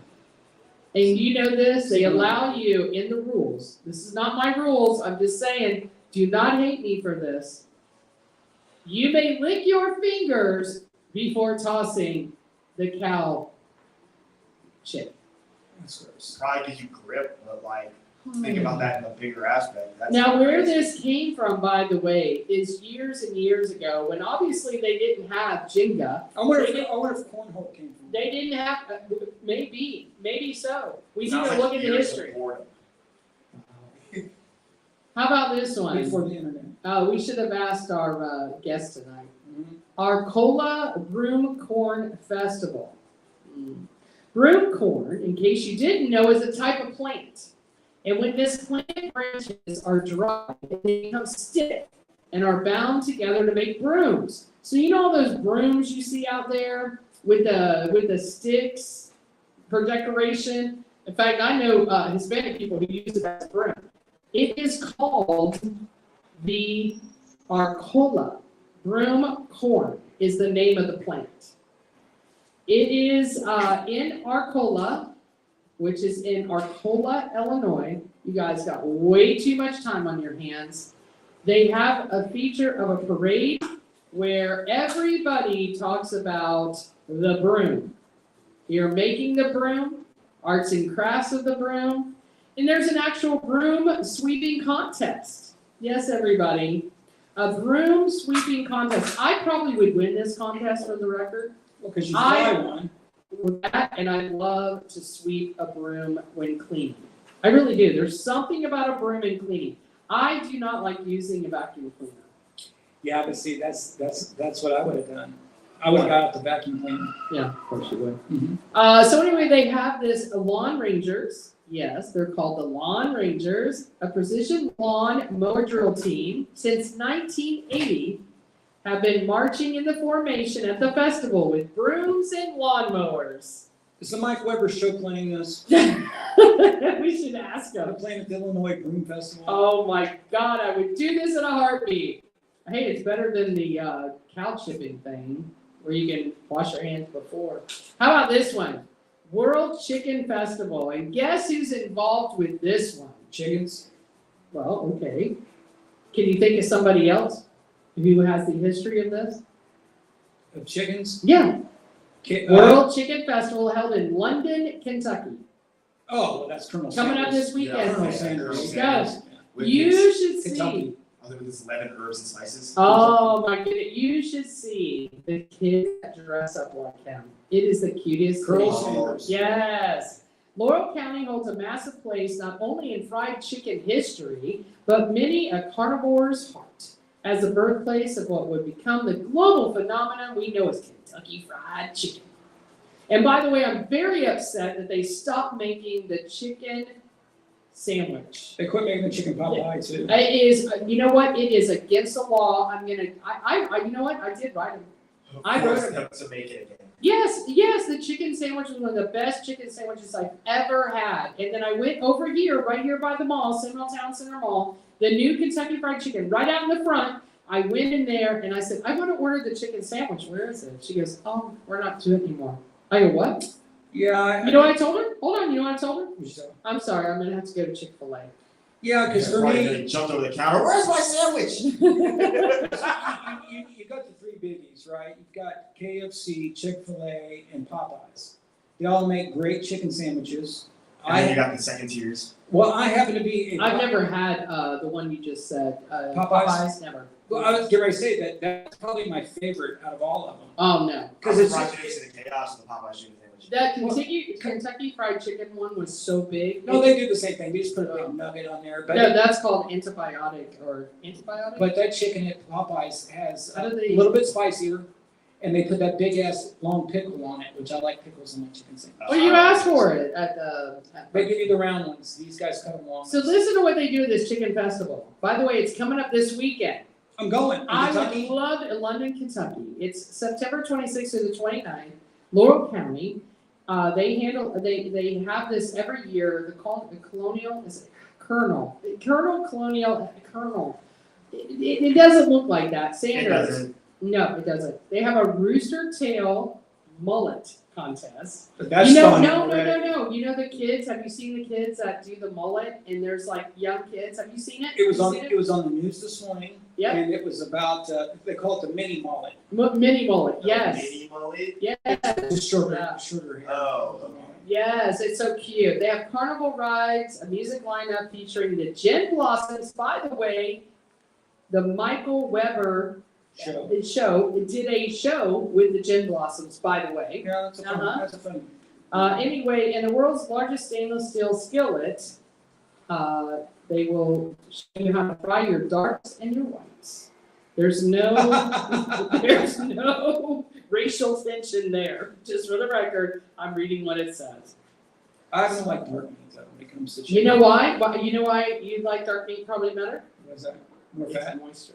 And you know this, they allow you in the rules, this is not my rules, I'm just saying, do not hate me for this. You may lick your fingers before tossing the cow chip. That's gross. Probably because you grip, but like, think about that in a bigger aspect. That's Now, where crazy. this came from, by the way, is years and years ago, when obviously they didn't have Jenga. I wonder if cornhole came from. They didn't have, maybe so. We need Sounds to like look into years of history. boredom. How about this one? Before the internet. We should have asked our guest tonight. Mhm. Arcola Broom Corn Festival. Broom corn, in case you didn't know, is a type of plant. And when this plant branches are dry, they become stiff and are bound together to make brooms. So you know all those brooms you see out there with the sticks for decoration. In fact, I know Hispanic people who use it as a broom. It is called the Arcola. Broom corn is the name of the plant. It is in Arcola, which is in Arcola, Illinois. You guys got way too much time on your hands. They have a feature of a parade where everybody talks about the broom. You're making the broom, arts and crafts of the broom, and there's an actual broom sweeping contest. Yes, everybody. A broom sweeping contest. I probably would win this contest for the record. Well, because you buy one. With that, and I love to sweep a broom when cleaning. I really do. There's something about a broom and cleaning. I do not like using a vacuum cleaner. Yeah, but see, that's what I would have done. I would have got out the vacuum cleaner. Yeah, of course you would. Mm-hmm. So anyway, they have this Lawn Rangers. Yes, they're called the Lawn Rangers, a precision lawn mower drill team since 1980. Have been marching in the formation at the festival with brooms and lawnmowers. Is the Mike Weber show playing this? We should ask They're them. playing at the Illinois Broom Festival. Oh my God, I would do this in a heartbeat. Hey, it's better than the cow chipping thing where you can wash your hands before. How about this one? World Chicken Festival. And guess who's involved with this one? Chickens. Well, okay. Can you think of somebody else who has the history of this? Of chickens. Yeah. Ki- World Chicken Festival held in London, Kentucky. Oh, well, that's Colonel Coming up Sanders. this weekend. Colonel Sanders. Guys, With you his- should Kentucky. see. Other with his 11 herbs and spices. Oh my goodness, you should see the kids that dress up like him. It is the cutest Colonel thing. Sanders. Yes. Laurel County holds a massive place not only in fried chicken history, but many a carnivore's heart. As the birthplace of what would become the global phenomenon we know as Kentucky Fried Chicken. And by the way, I'm very upset that they stopped making the chicken sandwich. They quit making the chicken pot pie too. It is, you know what, it is against the law. I'm gonna, you know what, I did write them. I wrote Forced it. them to make it again. Yes, the chicken sandwich was one of the best chicken sandwiches I've ever had. And then I went over here, right here by the mall, Seminole Town Center Mall, the new Kentucky Fried Chicken, right out in the front. I went in there and I said, I want to order the chicken sandwich. Where is it? She goes, oh, we're not doing it anymore. I go, what? Yeah. You know what I told her? Hold on, you know what I told her? So- I'm sorry, I'm gonna have to go to Chick-fil-A. Yeah, because for Probably me, gonna jumped over the counter. Where's my sandwich? you got the three biggies, right? You've got KFC, Chick-fil-A, and Popeyes. They all make great chicken sandwiches. And then you got the second tiers. Well, I happen to be. I've never had the one you just said. Popeyes? Never. Well, I was getting ready to say that's probably my favorite out of all of them. Oh no. Because I'm it's surprised you didn't say the chaos of the Popeye chicken sandwich. That Kentucky Fried Chicken one was so big. no, they do the same thing. They just put a big nugget on there, but No, that's called antibiotic. but that chicken at Popeyes has How a do they- little bit spicier, and they put that big ass long pickle on it, which I like pickles in my chicken sandwich. Well, you asked for it at the. They give you the round ones. These guys cut them long. So listen to what they do at this chicken festival. By the way, it's coming up this weekend. I'm going. I would Kentucky. love in London, Kentucky. It's September 26th through the 29th. Laurel County. They have this every year. The colonial is it Colonel Colonial. It doesn't look like that. It Sanders. doesn't. No, it doesn't. They have a rooster tail mullet contest. But that's You know, fun. no. You know the kids? Have you seen the kids that do the mullet? And there's like young kids. Have you seen it? It was You on. seen It was on the news this morning. Yep. And it was about. They call it the mini mullet. Mini mullet. Yes. Mini mullet? Yes. It's shorter. Yeah. Shorter hair. Oh, okay. Yes, it's so cute. They have carnival rides, a music lineup featuring the Gin Blossoms. By the way, the Michael Weber Show. did a show with the Gin Blossoms, by the way. Yeah, that's a fun. Uh-huh. That's a fun. Anyway, in the world's largest stainless steel skillet, they will show you how to fry your darks and your whites. There's no racial tension there. Just for the record, I'm reading what it says. I don't like dark meat though when it comes to chicken. You know why? You know why you like dark meat probably better? What's that? More It's fat. moisture.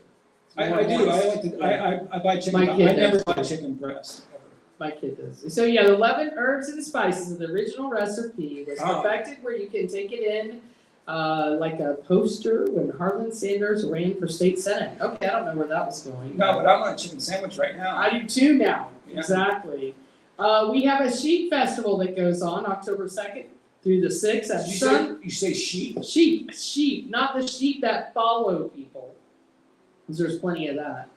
I do. I like to. I buy chicken. My I kid never does. buy chicken breast. Ever. my kid does. So yeah, the 11 herbs and spices of the original recipe was Oh. perfected where you can take it in like a poster when Harlan Sanders ran for state senate. Okay, I don't know where that was going. No, but I want a chicken sandwich right now. I do too now. Yeah. Exactly. We have a sheep festival that goes on October 2nd through the 6th at You say sheep? Sheep, not the sheep that follow people. 'Cause there's plenty of that.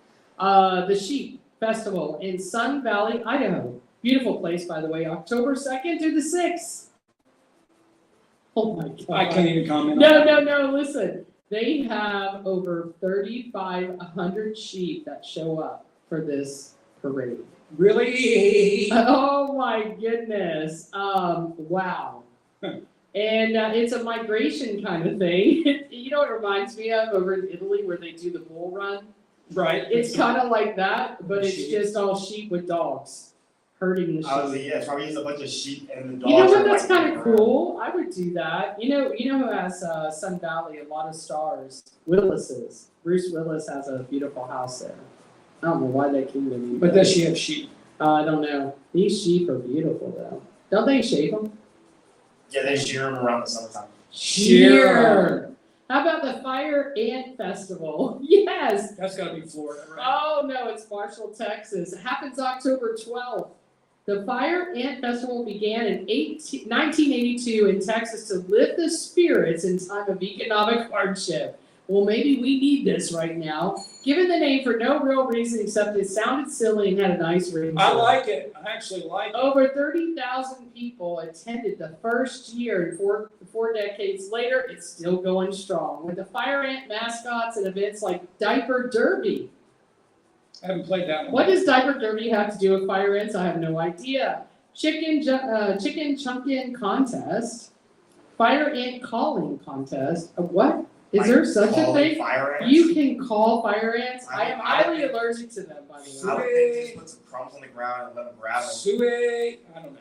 The Sheep Festival in Sun Valley, Idaho. Beautiful place, by the way, October 2nd through the 6th. Oh my God. I can't even comment on that. No, listen. They have over 3,500 sheep that show up for this parade. Really? Oh my goodness. Wow. And it's a migration kind of thing. You know what it reminds me of over in Italy where they do the bull run? Right. It's kind of like that, but it's Sheep. just all sheep with dogs herding the I was sheep. like, yeah, it's probably just a bunch of sheep and the dogs. You know what? are, That's like, kind of running around. cool. I would do that. You know who has Sun Valley, a lot of stars? Willis's. Bruce Willis has a beautiful house there. I don't know why they came to me. But does she have sheep? I don't know. These sheep are beautiful though. Don't they shave them? Yeah, they shear them around the summertime. Sheer. How about the Fire Ant Festival? Yes. That's gotta be Florida, right? Oh no, it's Marshall, Texas. It happens October 12th. The Fire Ant Festival began in 1982 in Texas to lift the spirits in time of economic hardship. Well, maybe we need this right now. Given the name for no real reason except it sounded silly and had a nice ring to I it. like it. I actually like it. Over 30,000 people attended the first year, and four decades later, it's still going strong. With the Fire Ant mascots and events like Diaper Derby. I haven't played that one. What does Diaper Derby have to do with fire ants? I have no idea. Chicken chunkin contest. Fire ant calling contest. What? Is there such a Calling thing? Fire ants? You can call fire ants? I am I highly think- allergic to them, by the I way. would think just put some crumbs on the ground and let them grab them. Suey. I don't know.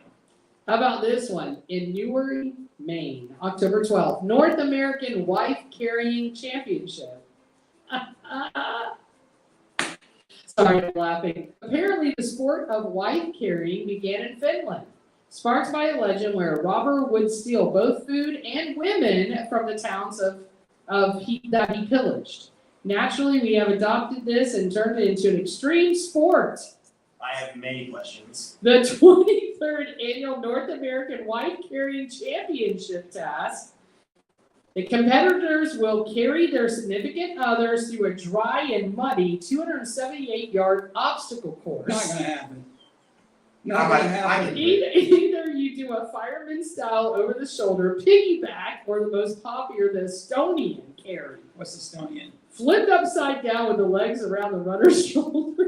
How about this one? In Newry, Maine, October 12th, North American Wife Carrying Championship. Sorry, I'm laughing. Apparently, the sport of wife carrying began in Finland, sparked by a legend where a robber would steal both food and women from the towns that he pillaged. Naturally, we have adopted this and turned it into an extreme sport. I have many questions. The 23rd Annual North American Wife Carrying Championship task. The competitors will carry their significant others through a dry and muddy 278-yard obstacle Not course. gonna happen. I Not might- gonna happen. I can- Either you do a fireman style over the shoulder piggyback, or the most popular, the Estonian carry. What's Estonian? Flipped upside down with the legs around the runner's shoulders.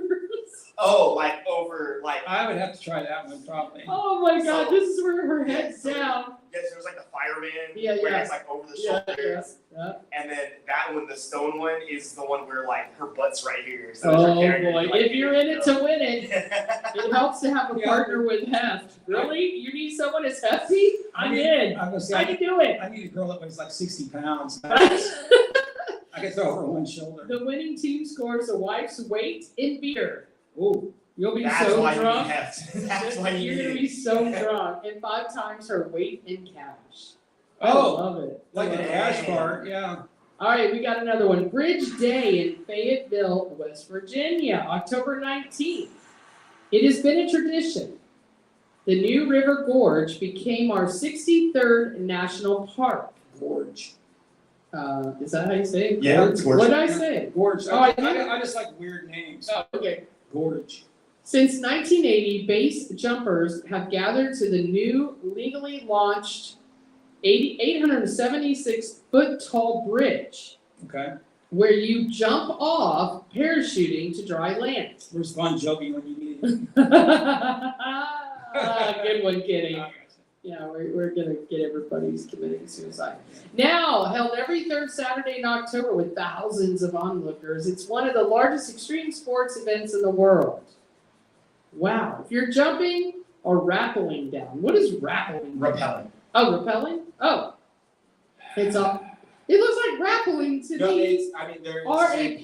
Oh, like over, like, I would have to try that one probably. Oh my God, So- this is where her head's Yeah, so- down. yes, there's like the fireman, Yeah, where yeah. it's like over the Yeah, shoulder. yes, yeah. And then that one, the stone one, is the one where like her butt's right here. So Oh as you're carrying her, boy, you, like, if you're in it to win it, it helps to have a Yeah. partner with heft. Really? You need someone as hefty? I'm in. I'm gonna say, I can do it. I need a girl that weighs like 60 pounds. I can throw her one shoulder. The winning team scores a wife's weight in beer. Ooh, you'll be That's so why you drunk. need heft. That's why you You're gonna need be it. so drunk. And 5 times her weight in cash. I Oh, love it. like an Love it. ash bar, yeah. All right, we got another one. Bridge Day in Fayetteville, West Virginia, October 19th. It has been a tradition. The New River Gorge became our 63rd national park. Gorge. Is that how you say it? Yeah, it's gorge. What did I say? Gorge. Oh, I just like weird names. Oh, okay. Gorge. Since 1980, base jumpers have gathered to the new legally launched 876-foot tall bridge, Okay. where you jump off parachuting to dry land. Where's Bon Jovi when you need it? Good one, Kitty. Yeah, we're gonna get everybody who's committing suicide. Now, held every third Saturday in October with thousands of onlookers, it's one of the largest extreme sports events in the world. Wow. If you're jumping or rappelling down, what is rappelling? Repelling. Oh, rappelling? Oh. It looks like rappelling to No, me. it's, I mean, there's. RAPPELLING.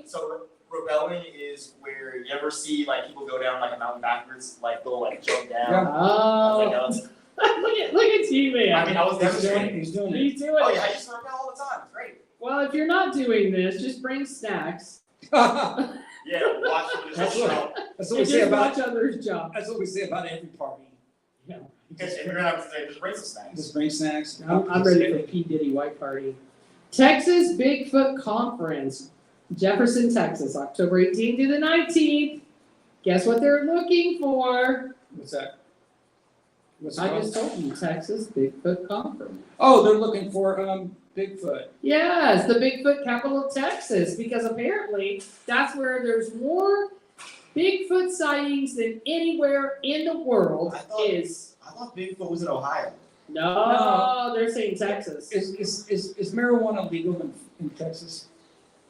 So rappelling is where you ever see like people go down like a mountain backwards, like they'll like jump down. Yeah. Oh, look at you, man. I mean, I was demonstrating. He's doing it. He's doing Oh it. yeah, I used to rappel all the time. It's great. Well, if you're not doing this, just bring snacks. Yeah, watch for the That's show. what- That's what we And say just about. watch others jump. That's what we say about every party. Yeah. If you're gonna have to say, just bring some snacks. Just bring snacks. I'm ready for P. Diddy White Party. Texas Bigfoot Conference, Jefferson, Texas, October 18th to the 19th. Guess what they're looking for? What's that? What's I it just called? told you, Texas Bigfoot Conference. Oh, they're looking for Bigfoot. Yes, the Bigfoot capital of Texas, because apparently that's where there's more Bigfoot sightings than anywhere in the world I thought- is. I thought Bigfoot was in Ohio. No, they're saying Texas. Is marijuana legal in Texas?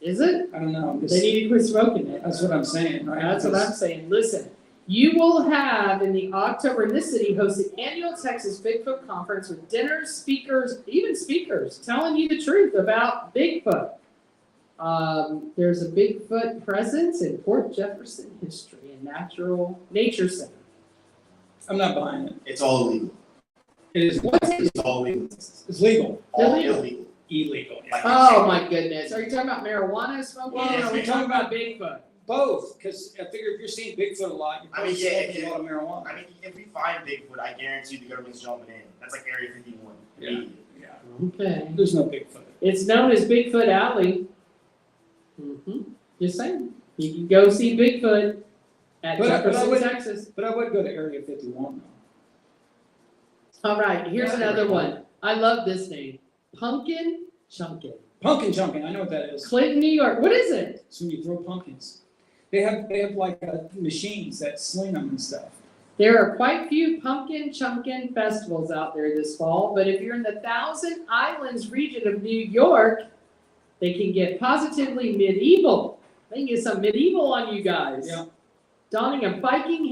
Is it? I don't know. I'm They just- need to quit smoking it. That's what I'm saying, right? That's what I'm saying. Listen, you will have in the October in this city host the annual Texas Bigfoot Conference with dinners, speakers, even speakers telling you the truth about Bigfoot. There's a Bigfoot presence in Port Jefferson History and Nature Center. I'm not buying it. It's all illegal. It is. It's all illegal. It's legal. All Illegal. illegal. Illegal. Like, Oh my goodness. Are you talking about marijuana smoking Well, or are we we're talking talking about Bigfoot? Both, because I figure if you're seeing Bigfoot a lot, you're I mean, probably yeah, smoking a lot of marijuana. I mean, if we find Bigfoot, I guarantee the government's jumping in. That's like Area 51. Yeah. Yeah. Okay. There's no Bigfoot. It's known as Bigfoot Alley. Just saying. You can go see Bigfoot at But I Jefferson, would- Texas. But I would go to Area 51 though. All right, here's Yeah. another one. I love this name. Pumpkin Chunkin. Pumpkin jumping, I know what that is. Clinton, New York. What is it? It's when you throw pumpkins. They have like machines that sling them and stuff. There are quite few pumpkin chunkin festivals out there this fall, but if you're in the Thousand Islands region of New York, they can get positively medieval. They can get some medieval on you guys. Yeah. Donning a Viking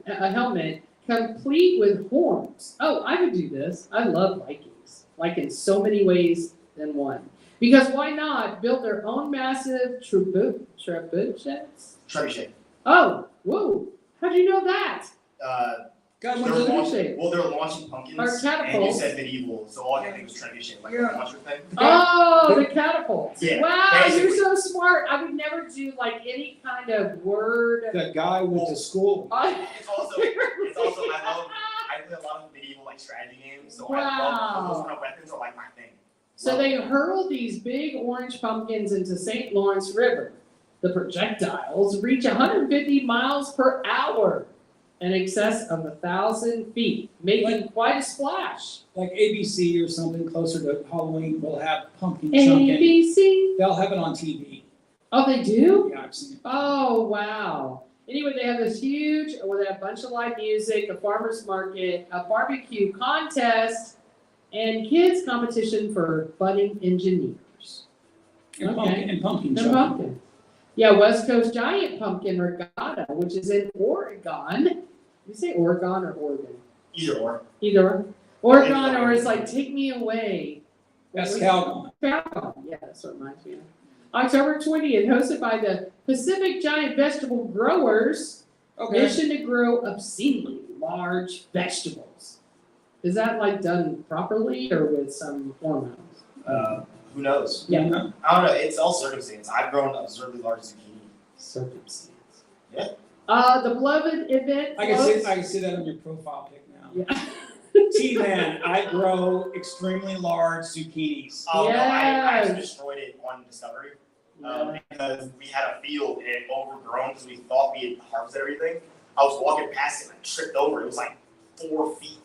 helmet complete with horns. Oh, I would do this. I love Vikings, like in so many ways than one. Because why not build their own massive trebuchets? Trebuchet. Oh, whoa! How'd you know that? God, They're when's Trebuchet. launching pumpkins, Or and you catapults. said medieval, so all I can think was trebuchet, like Yeah. the launcher thing. Oh, the catapults. Yeah, Wow, you're basically. so smart. I would never do like any kind of word. that guy went to school? It's also I play a lot of medieval like strategy games, so I love those kind of weapons are like my thing. So they hurl these big orange pumpkins into St. Lawrence River. The projectiles reach 150 miles per hour, in excess of 1,000 feet, making quite a splash. Like ABC or something closer to Halloween will have pumpkin chunking. ABC? They'll have it on TV. Oh, they do? Yeah, I've seen it. Oh, wow. Anyway, they have this huge, they have a bunch of live music, a farmer's market, a barbecue contest, and kids competition for budding engineers. And Okay. pumpkin The chunking. pumpkin. Yeah, West Coast Giant Pumpkin Regatta, which is in Oregon. You say Oregon or Oregon? Either or. Either Oregon or it's like Take Me Away. That's Calgon. Calgon, yeah, that's what it reminds me of. October 20th, hosted by the Pacific Giant Vegetable Growers. Okay. Mission to grow obscenely large vegetables. Is that like done properly or with some hormones? Who knows? Yeah. You know? I don't know. It's all circumstance. I've grown absurdly large zucchini. Circumstance. Yeah. The Beloved event. I can see that on your profile pic now. Yeah. T-Man, I grow extremely large zucchinis. Oh no, I actually Yes. destroyed it on Discovery. Yeah. Because we had a field and it overgrown because we thought we had harvested everything. I was walking past it and I tripped over. It was like 4 feet.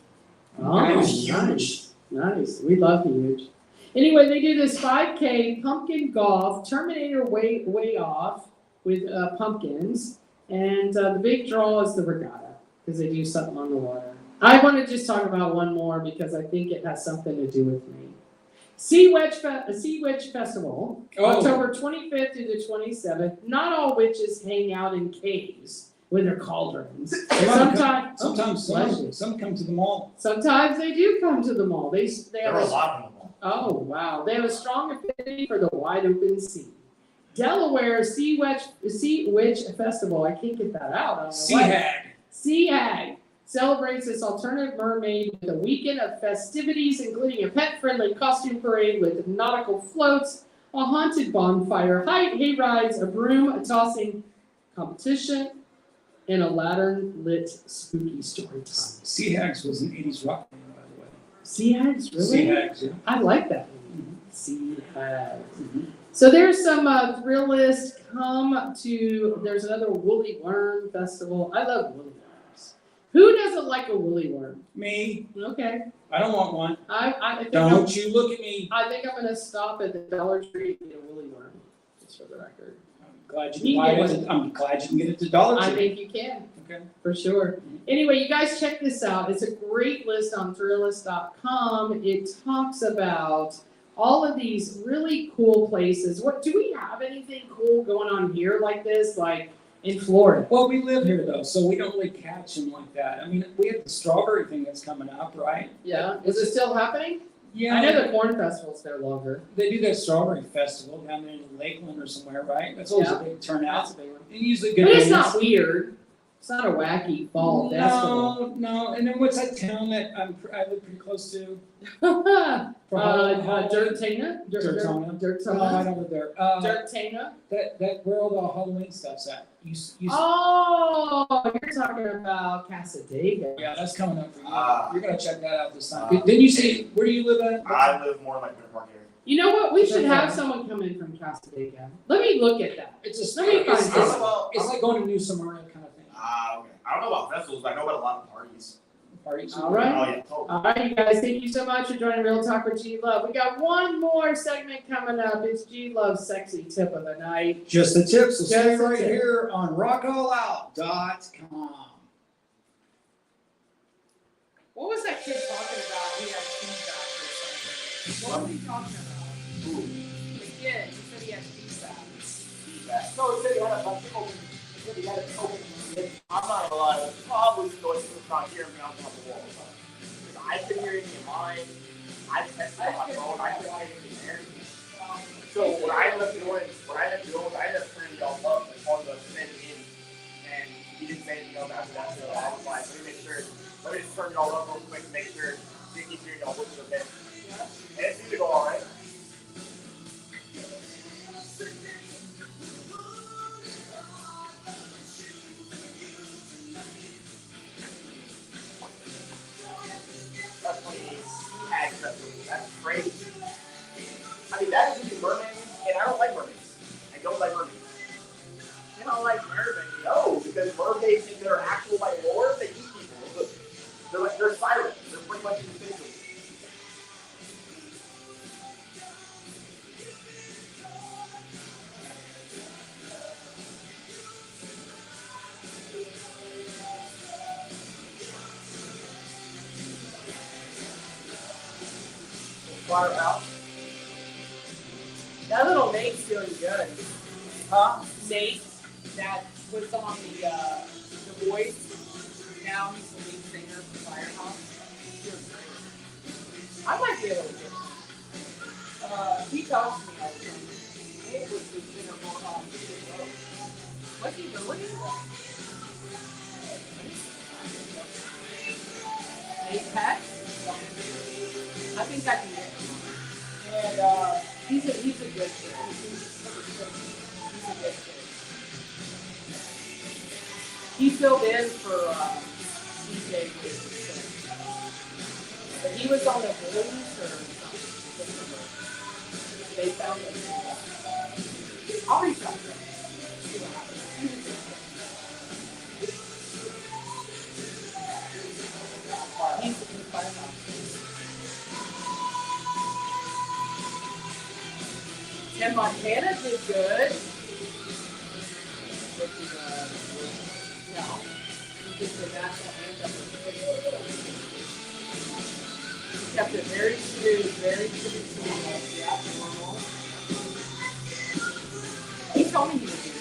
Oh, It was huge. Nice. We love huge. Anyway, they do this 5K pumpkin golf, Terminator way off with pumpkins, and the big draw is the regatta because they do something on the water. I want to just talk about one more because I think it has something to do with me. Sea Witch Festival, Oh. October 25th to the 27th. Not all witches hang out in caves with their cauldrons. And sometimes Some come to the mall. Sometimes they do come to the mall. They There have were a a, lot of them. oh wow, they have a strong affinity for the wide open sea. Delaware Sea Witch Festival. I can't get that out. I don't know why. Hag. Sea Hag celebrates this alternative mermaid with a weekend of festivities, including a pet-friendly costume parade with nautical floats, a haunted bonfire, hay rides, a broom tossing competition, and a lantern-lit spooky story time. Sea Hags was an 80s rock band, by the way. Sea Hags, really? Sea Hags, yeah. I like that one. Sea Hags. So there's some Thrillist there's another Woolly Worm Festival. I love woolly worms. Who doesn't like a woolly worm? Me, Okay. I don't want one. I think Don't you look at me. I think I'm gonna stop at the Dollar Tree and get a woolly worm, just for the record. I'm glad You you can can buy get it. I'm glad you can get it to Dollar I Tree. think you can, Okay. for sure. Anyway, you guys check this out. It's a great list on Thrillist.com. It talks about all of these really cool places. What do we have anything cool going on here like this, like in Florida? Well, we live here though, so we don't really catch them like that. I mean, we have the strawberry thing that's coming up, right? Yeah, is it still happening? Yeah. I know the corn festival's there longer. They do that strawberry festival down there in Lakeland or somewhere, right? That's always Yeah. a big turnout. That's a big one. And usually good But it's bands. not weird. It's not a wacky fall festival. No. And then what's that town that I live pretty close to? For Halloween? Dirtana? Dirtona. No, I Dirtana? don't live there. Dirtana? That where all the Halloween stuff's at. Oh, you're talking about Casadega. Yeah, that's coming up for you. Ah. You're gonna check that out this time. Didn't you say where do you live at? I live more like Winter Park area. You know what? We should Okay. have someone come in from Casadega. Let me look at that. It's just Let me find it's, this. it's like going to New Samaria kind of thing. Okay. I don't know about festivals, but I know about a lot of parties. Parties. All right. Oh yeah, totally. All right, you guys, thank you so much for joining Real Talk with G Love. We got one more segment coming up. It's G Love's sexy tip of the night. Just the tips. So stay Just the right tip. here on rockallout.com. What was that kid talking about? He had feedback or something. What was he talking about? The kid, he said he had feedback. So he said he had a bunch of open, he said he had an open, I'm not gonna lie, it's probably because he's not hearing me on the wall. Because I can hear it in mine, I tested on my phone, I can hear it in there. So what I ended up doing was I ended up turning y'all up as part of the send in, and he didn't say anything else after that, so I was like, let me just turn y'all up real quick to make sure you can hear y'all with the bit. And it seemed to go alright. That's funny. That's crazy. I mean, that is mermaids, and I don't like mermaids. I don't like mermaids. You don't like mermaids? No, because mermaids in their actual like lore, they eat people. They're sirens. They're pretty much invisible. Water out. That little Nate's doing good. Huh? Nate, that was on the Voice. Now he's the lead singer for Firehouse. He's doing great. I might be able to get him. He talks to me all the time. Nate was the singer for What's he doing? Nate Peck? I think I can get him. And he's a good kid. He's a good kid. He filled in for DJ Wilson. But he was on the Blues or something. They found him. I'll reach out to him. See what happens. He's a good kid. He's Firehouse. And Montana did good. No, he did the national anthem. He kept it very smooth, very smooth. Yeah, normal. He told me he would do it.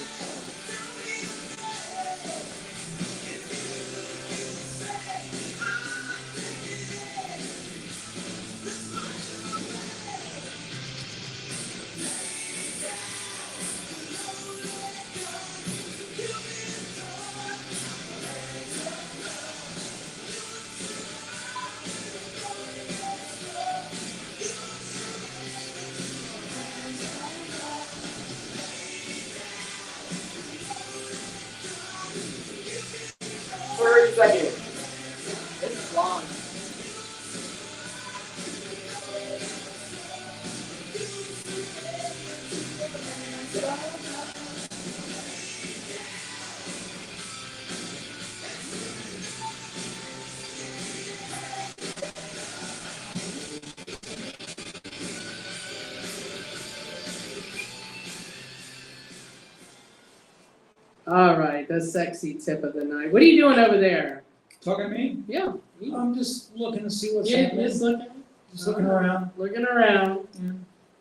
All right, the sexy tip of the night. What are you doing over there? Talking to me? Yeah. I'm just looking to see what's Yeah, happening. just looking. Just looking around. Looking around. Yeah.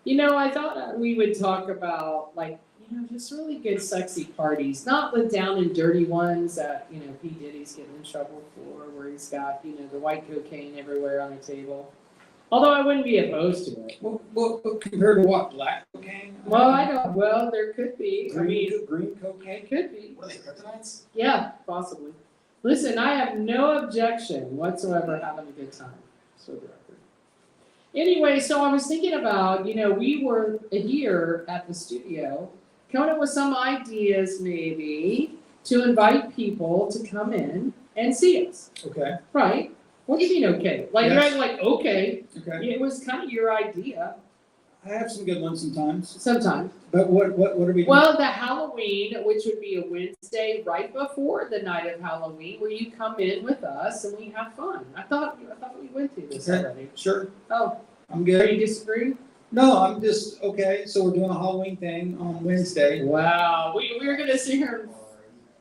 You know, I thought we would talk about like, you know, just really good sexy parties, not the down and dirty ones that, you know, P. Diddy's getting in trouble for, where he's got, you know, the white cocaine everywhere on the table. Although I wouldn't be opposed to it. Well, compared to what? Black cocaine? Well, I don't, well, there could be. I mean, Green cocaine? it could be. What are they, kryptonites? Yeah, possibly. Listen, I have no objection whatsoever having a good time. So the record. Anyway, so I was thinking about, you know, we were here at the studio coming up with some ideas maybe to invite people to come in and see us, Okay, right? What do you mean, okay? Like, you're Yes. acting like, okay, okay. it was kind of your idea I have some good ones sometimes, sometimes. but what are we doing? Well, the Halloween, which would be a Wednesday right before the night of Halloween, where you come in with us and we have fun. I thought we went through this Okay. already. Sure, Oh, I'm are good. you disagree? No, I'm just, okay, so we're doing a Halloween thing on Wednesday. Wow, we're gonna sit here and,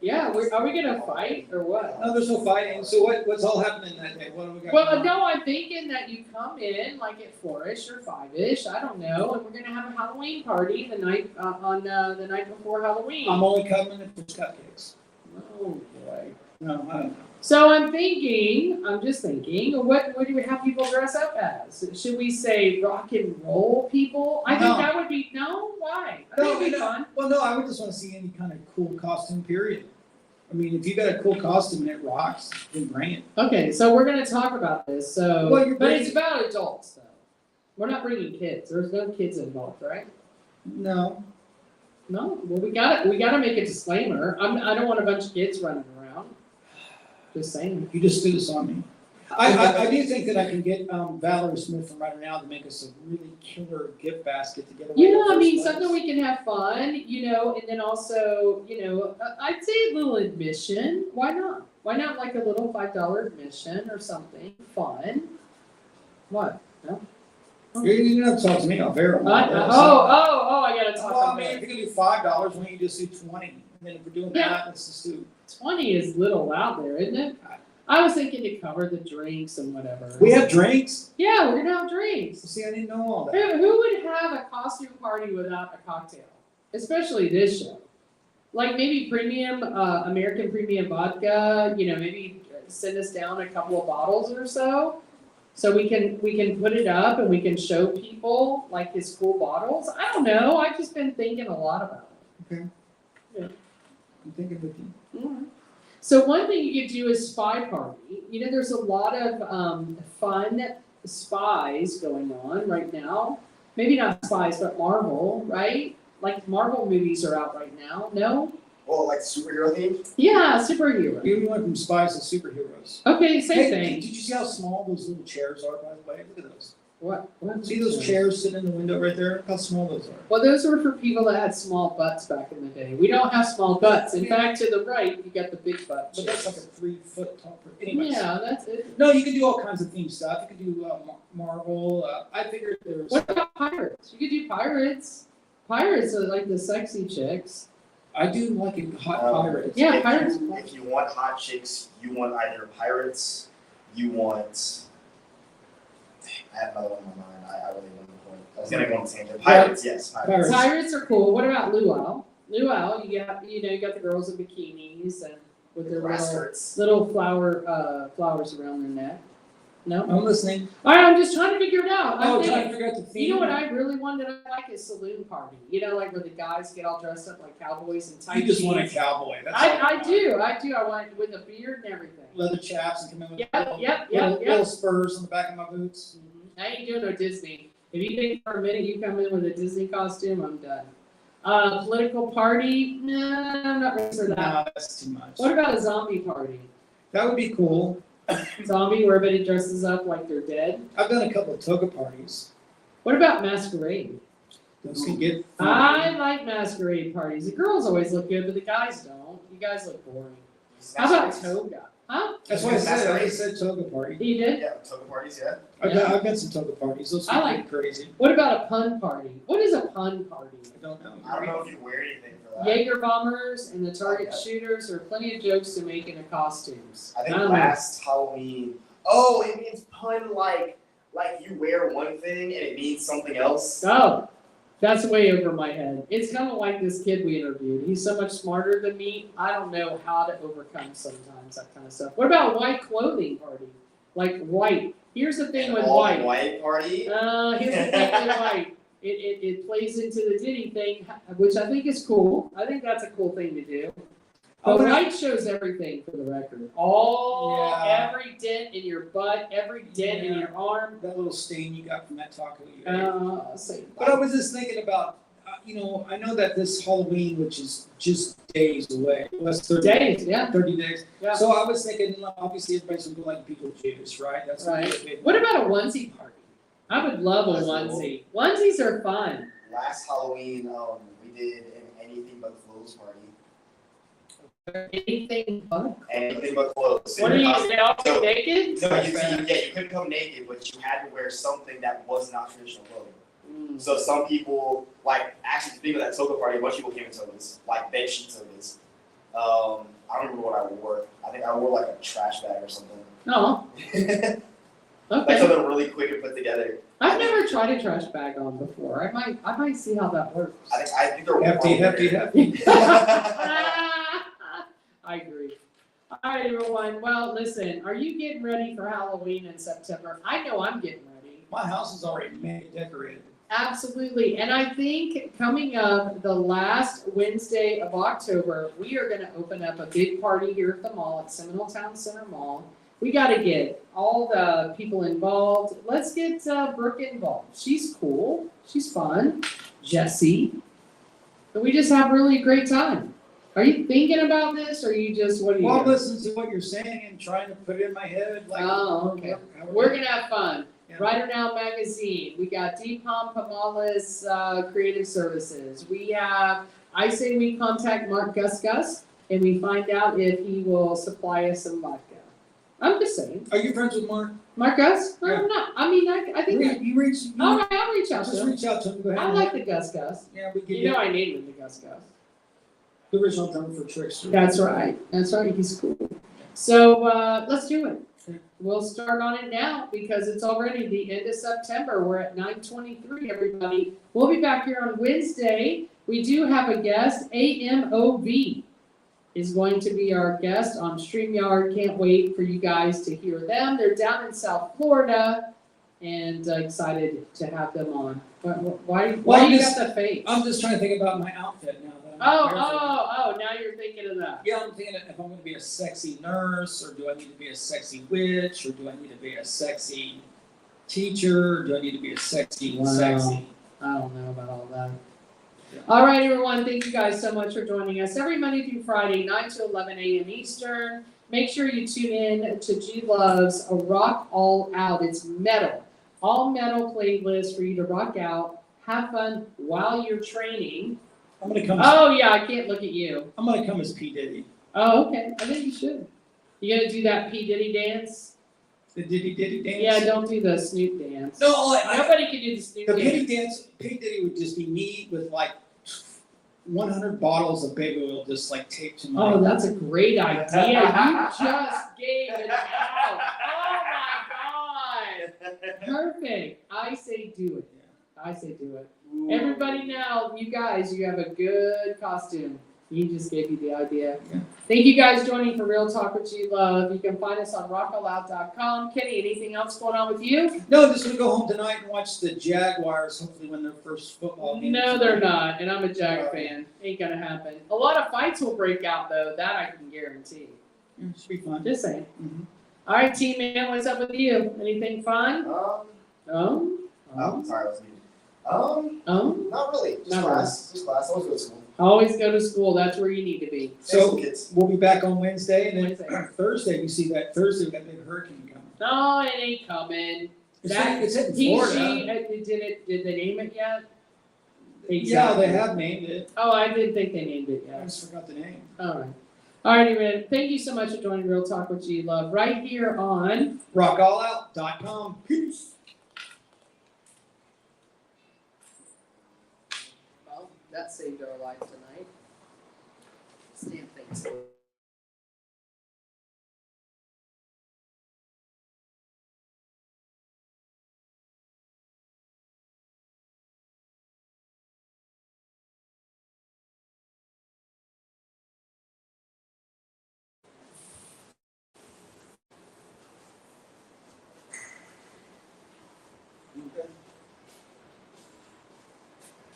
yeah, are we gonna fight or what? No, there's no fighting, so what's all happening that day? What do we got? Well, going on? no, I'm thinking that you come in like at 4-ish or 5-ish, I don't know, and we're gonna have a Halloween party the night, on the night before Halloween. I'm only coming if there's cupcakes. Oh, boy. No, I don't know. So I'm just thinking, what do we have people dress up as? Should we say rock and roll people? I think No. that would be, no, why? I think it'd be No, fun. Well, no, I would just wanna see any kind of cool costume, period. I mean, if you got a cool costume and it rocks, then bring it. Okay, so we're gonna talk about this, so, Well, you're but it's bringing- about adults though. We're not bringing kids, there's no kids involved, right? No, No, well, we gotta make a disclaimer, I don't want a bunch of kids running around. Just saying. you just threw this on me. I do think that I can get Valerie Smith from Right Now to make us a really killer gift basket to get away. Yeah, with I mean, first something place. we can have fun, you know, and then also, you know, I'd say a little admission. Why not? Why not like a little $5 admission or something fun? What? No? You don't have to talk to me, I'll verify. I gotta talk Well, I about mean, it. if you're gonna do $5, why don't you just do 20? And then if we're doing Yeah. that, let's just do. 20 is little out there, isn't it? I was thinking to cover the drinks and whatever. We have drinks? Yeah, we're gonna have drinks. See, I didn't know all that. Who would have a costume party without a cocktail? Especially this show. Like maybe premium, American premium vodka, you know, maybe send us down a couple of bottles or so. So we can put it up and we can show people like his cool bottles. I don't know, I've just been thinking a lot about it. I'm thinking with you. Mhm. So one thing you could do is spy party. You know, there's a lot of fun spies going on right now. Maybe not spies, but Marvel, right? Like Marvel movies are out right now. No? Well, like superhero theme? Yeah, superhero. You went from spies to superheroes. Okay, same Hey, thing. Did you see how small those little chairs are, by the way? Look at those. What? See those chairs sitting in the window right there? Look how small those are. Well, those were for people that had small butts back in the day. We don't have small butts. In fact, to the right, you got the big butt. But that's like a 3-foot tall. Anyways. Yeah, that's it. No, you can do all kinds of theme stuff. You can do Marvel. I figured there was. What about pirates? You could do pirates. Pirates are like the sexy chicks. I do like a hot pirate. Yeah, if pirates. If you want hot chicks, you want either pirates, you want. I have another one in my mind. I really want the point. I was gonna go on tangent. Pirates, yes, pirates. Pirates are cool. What about luau? Luau, you got the girls in bikinis and with their Grass little, skirts. little flowers around their neck. No? I'm listening. All right, I'm just trying to figure it out. I'm Oh, thinking- trying to figure out the theme. You know what I really wanted to like is saloon party. You know, like where the guys get all dressed up like cowboys and tight You just want a jeans. cowboy. That's all I want. do. I want with a beard and everything. Leather chaps and come in with Yep, yep, little spurs on the back of my boots. I ain't doing no Disney. If you think for a minute you come in with a Disney costume, I'm done. Political party? Nah, I'm not ready for that. No, that's too much. What about a zombie party? That would be cool. Zombie where everybody dresses up like they're dead? I've done a couple of toga parties. What about masquerade? Those can get. I like masquerade parties. The girls always look good, but the guys don't. You guys look boring. How about toga? Huh? That's why I said toga party. He did? Yeah, toga parties, yeah. I've been some toga parties. Those I are like- crazy. What about a pun party? What is a pun party? I don't know. I don't know if you wear anything for that. Jaeger bombers and the target Okay. shooters, or plenty of jokes to make in the costumes. I think don't know. last Halloween. Oh, it means pun like you wear one thing and it means something else. Oh, that's way over my head. It's kind of like this kid we interviewed. He's so much smarter than me. I don't know how to overcome sometimes that kind of stuff. What about white clothing party? Like white. Here's the thing An with all white. white party. Here's the thing with white. It plays into the Diddy thing, which I think is cool. I think that's a cool thing to do. But white shows everything for the record. Every dent in your butt, every dent in your arm. That little stain you got from that taco you ate. Say, But I was just thinking about, I know that this Halloween, which is just days away, less 30 days, yeah. 30 days. Yeah. So I was thinking, obviously, everybody's gonna go like Beetlejuice, right? That's gonna be Right. a big- What about a onesie party? I would love a That's onesie. Onesies are fun. Last Halloween, we did an anything but clothes party. Anything fun. Anything but clothes. What are you, So- they all get naked? No, you couldn't come naked, but you had to wear something that was not traditional clothing. So some people, actually speaking of that toga party, a bunch of people came in togas, like bed sheet togas. I don't remember what I wore. I think I wore like a trash bag or something. No. Like Okay. something really quick and put together. I've never tried a trash bag on before. I might see how that works. I think they're Hefty. I agree. All right, everyone. Well, listen, are you getting ready for Halloween in September? I know I'm getting ready. My house is already made, decorated. Absolutely. And I think coming up the last Wednesday of October, we are going to open up a big party here at the mall, at Seminole Town Center Mall. We got to get all the people involved. Let's get Brooke involved. She's cool. She's fun. Jesse. And we just have really a great time. Are you thinking about this, or are you just, what are you Well, I'm doing? listening to what you're saying and trying to put it in my head. Oh, okay. however- We're gonna have fun. Yeah. Writer Now Magazine. We got Deepam Pamala's Creative Services. We have, I say we contact Mark Gusgus and we find out if he will supply us some vodka. I'm just saying. Are you friends with Mark? Mark Gus? No, Yeah. I'm not. I mean, I think. You reach. All right, I'll reach out to Just him. reach out to him. Go ahead. I like the Gus Gus. Yeah, we can You know get I named him the Gus Gus. the original drummer for Trickster. That's right. That's right. He's cool. So let's do it. We'll start on it now because it's already the end of September. We're at 9:23, everybody. We'll be back here on Wednesday. We do have a guest. AMOV is going to be our guest on StreamYard. Can't wait for you guys to hear them. They're down in South Florida and excited to have them on. Why Well, do you just- got the face? I'm just trying to think about my outfit now. That Oh, I'm prepared for. now you're thinking of that. Yeah, I'm thinking if I'm going to be a sexy nurse, or do I need to be a sexy witch, or do I need to be a sexy teacher, or do I need to be a sexy Wow. sexy? I don't know about all that. Yeah. All right, everyone, thank you guys so much for joining us every Monday through Friday, 9 to 11 a.m. Eastern. Make sure you tune in to G Love's Rock All Out. It's metal, all metal playlist for you to rock out, have fun while you're training. I'm going to come. Oh yeah, I can't look at you. I'm going to come as P Diddy. Oh, okay, I think you should. You gonna do that P Diddy dance? The Diddy Diddy dance. Yeah, don't do the Snoop dance. No, Nobody can do the Snoop the dance. P dance. P Diddy would just be me with like 100 bottles of baby oil just like taped to my. Oh, that's a great idea. You just gave it out. Oh my God. Perfect. I say do it. I say do it. Everybody now, you guys, you have a good costume. He just gave you the idea. Yeah. Thank you guys joining for Real Talk with G Love. You can find us on rockalout.com. Kenny, anything else going on with you? No, just gonna go home tonight and watch the Jaguars hopefully win their first football game. No, they're not. And I'm a Jag fan. Ain't gonna happen. A lot of fights will break out though. That I can guarantee. Yeah, should be fun. Just saying. Mhm. All right, team man, what's up with you? Anything fun? Oh? Sorry, I was muted. Oh? Not really. Just Not class. Just class. I always go to school. Always go to school. That's where you need to be. So kids. we'll be back on Wednesday, and then Wednesday. Thursday we see that Thursday we got big hurricane coming. No, it ain't coming. It's in PG, Florida. did they name it yet? Yeah, they have named it. Oh, I didn't think they named it I yet. just forgot the name. All right. Alrighty, man. Thank you so much for joining Real Talk with G Love right here on. RockAllOut.com. Peace. Well, that saved our life tonight. Stand things.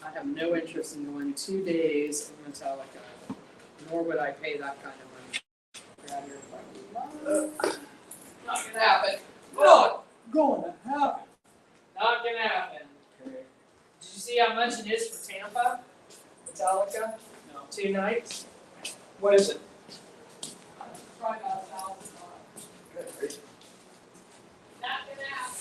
I have no interest in going 2 days of Metallica, nor would I pay that kind of money. Get out of here if I could. Not gonna happen. Oh, Going to happen. not gonna happen. Did you see how much it is for Tampa? Metallica? No. 2 nights? What is it? Probably about $1,000. Not gonna happen.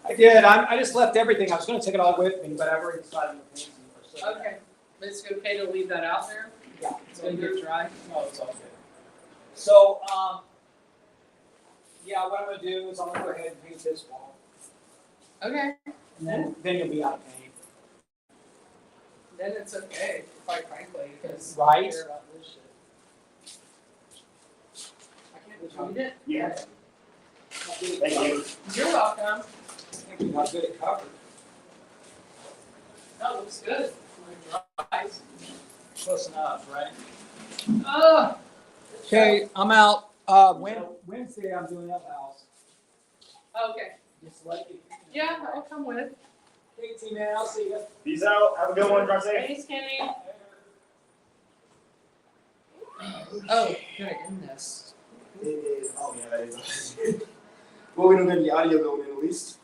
I did. I just left everything. I was going to take it all with me, but I've already decided to paint it. So. Okay, but it's okay to leave that out there? Yeah. It's gonna get dry? No, it's all good. So, yeah, what I'm going to do is I'm going to go ahead and paint this wall. Okay, And then you'll be out of paint. then it's okay, quite frankly, because I Right. care about this shit. I can't read it? Yeah. Thank you. You're welcome. Thank you. How good it covered. That looks good. When it dries. Close enough, right? Oh. Okay, I'm out. Wednesday I'm doing that house. Okay, Just like you. yeah, I'll come with. Hey, T-Man, I'll see you. Peace out. Have a good one. Drive safe. Thanks, Kenny. Oh, can I end this? Oh, yeah, that is. Well, we don't get the audio going in at least.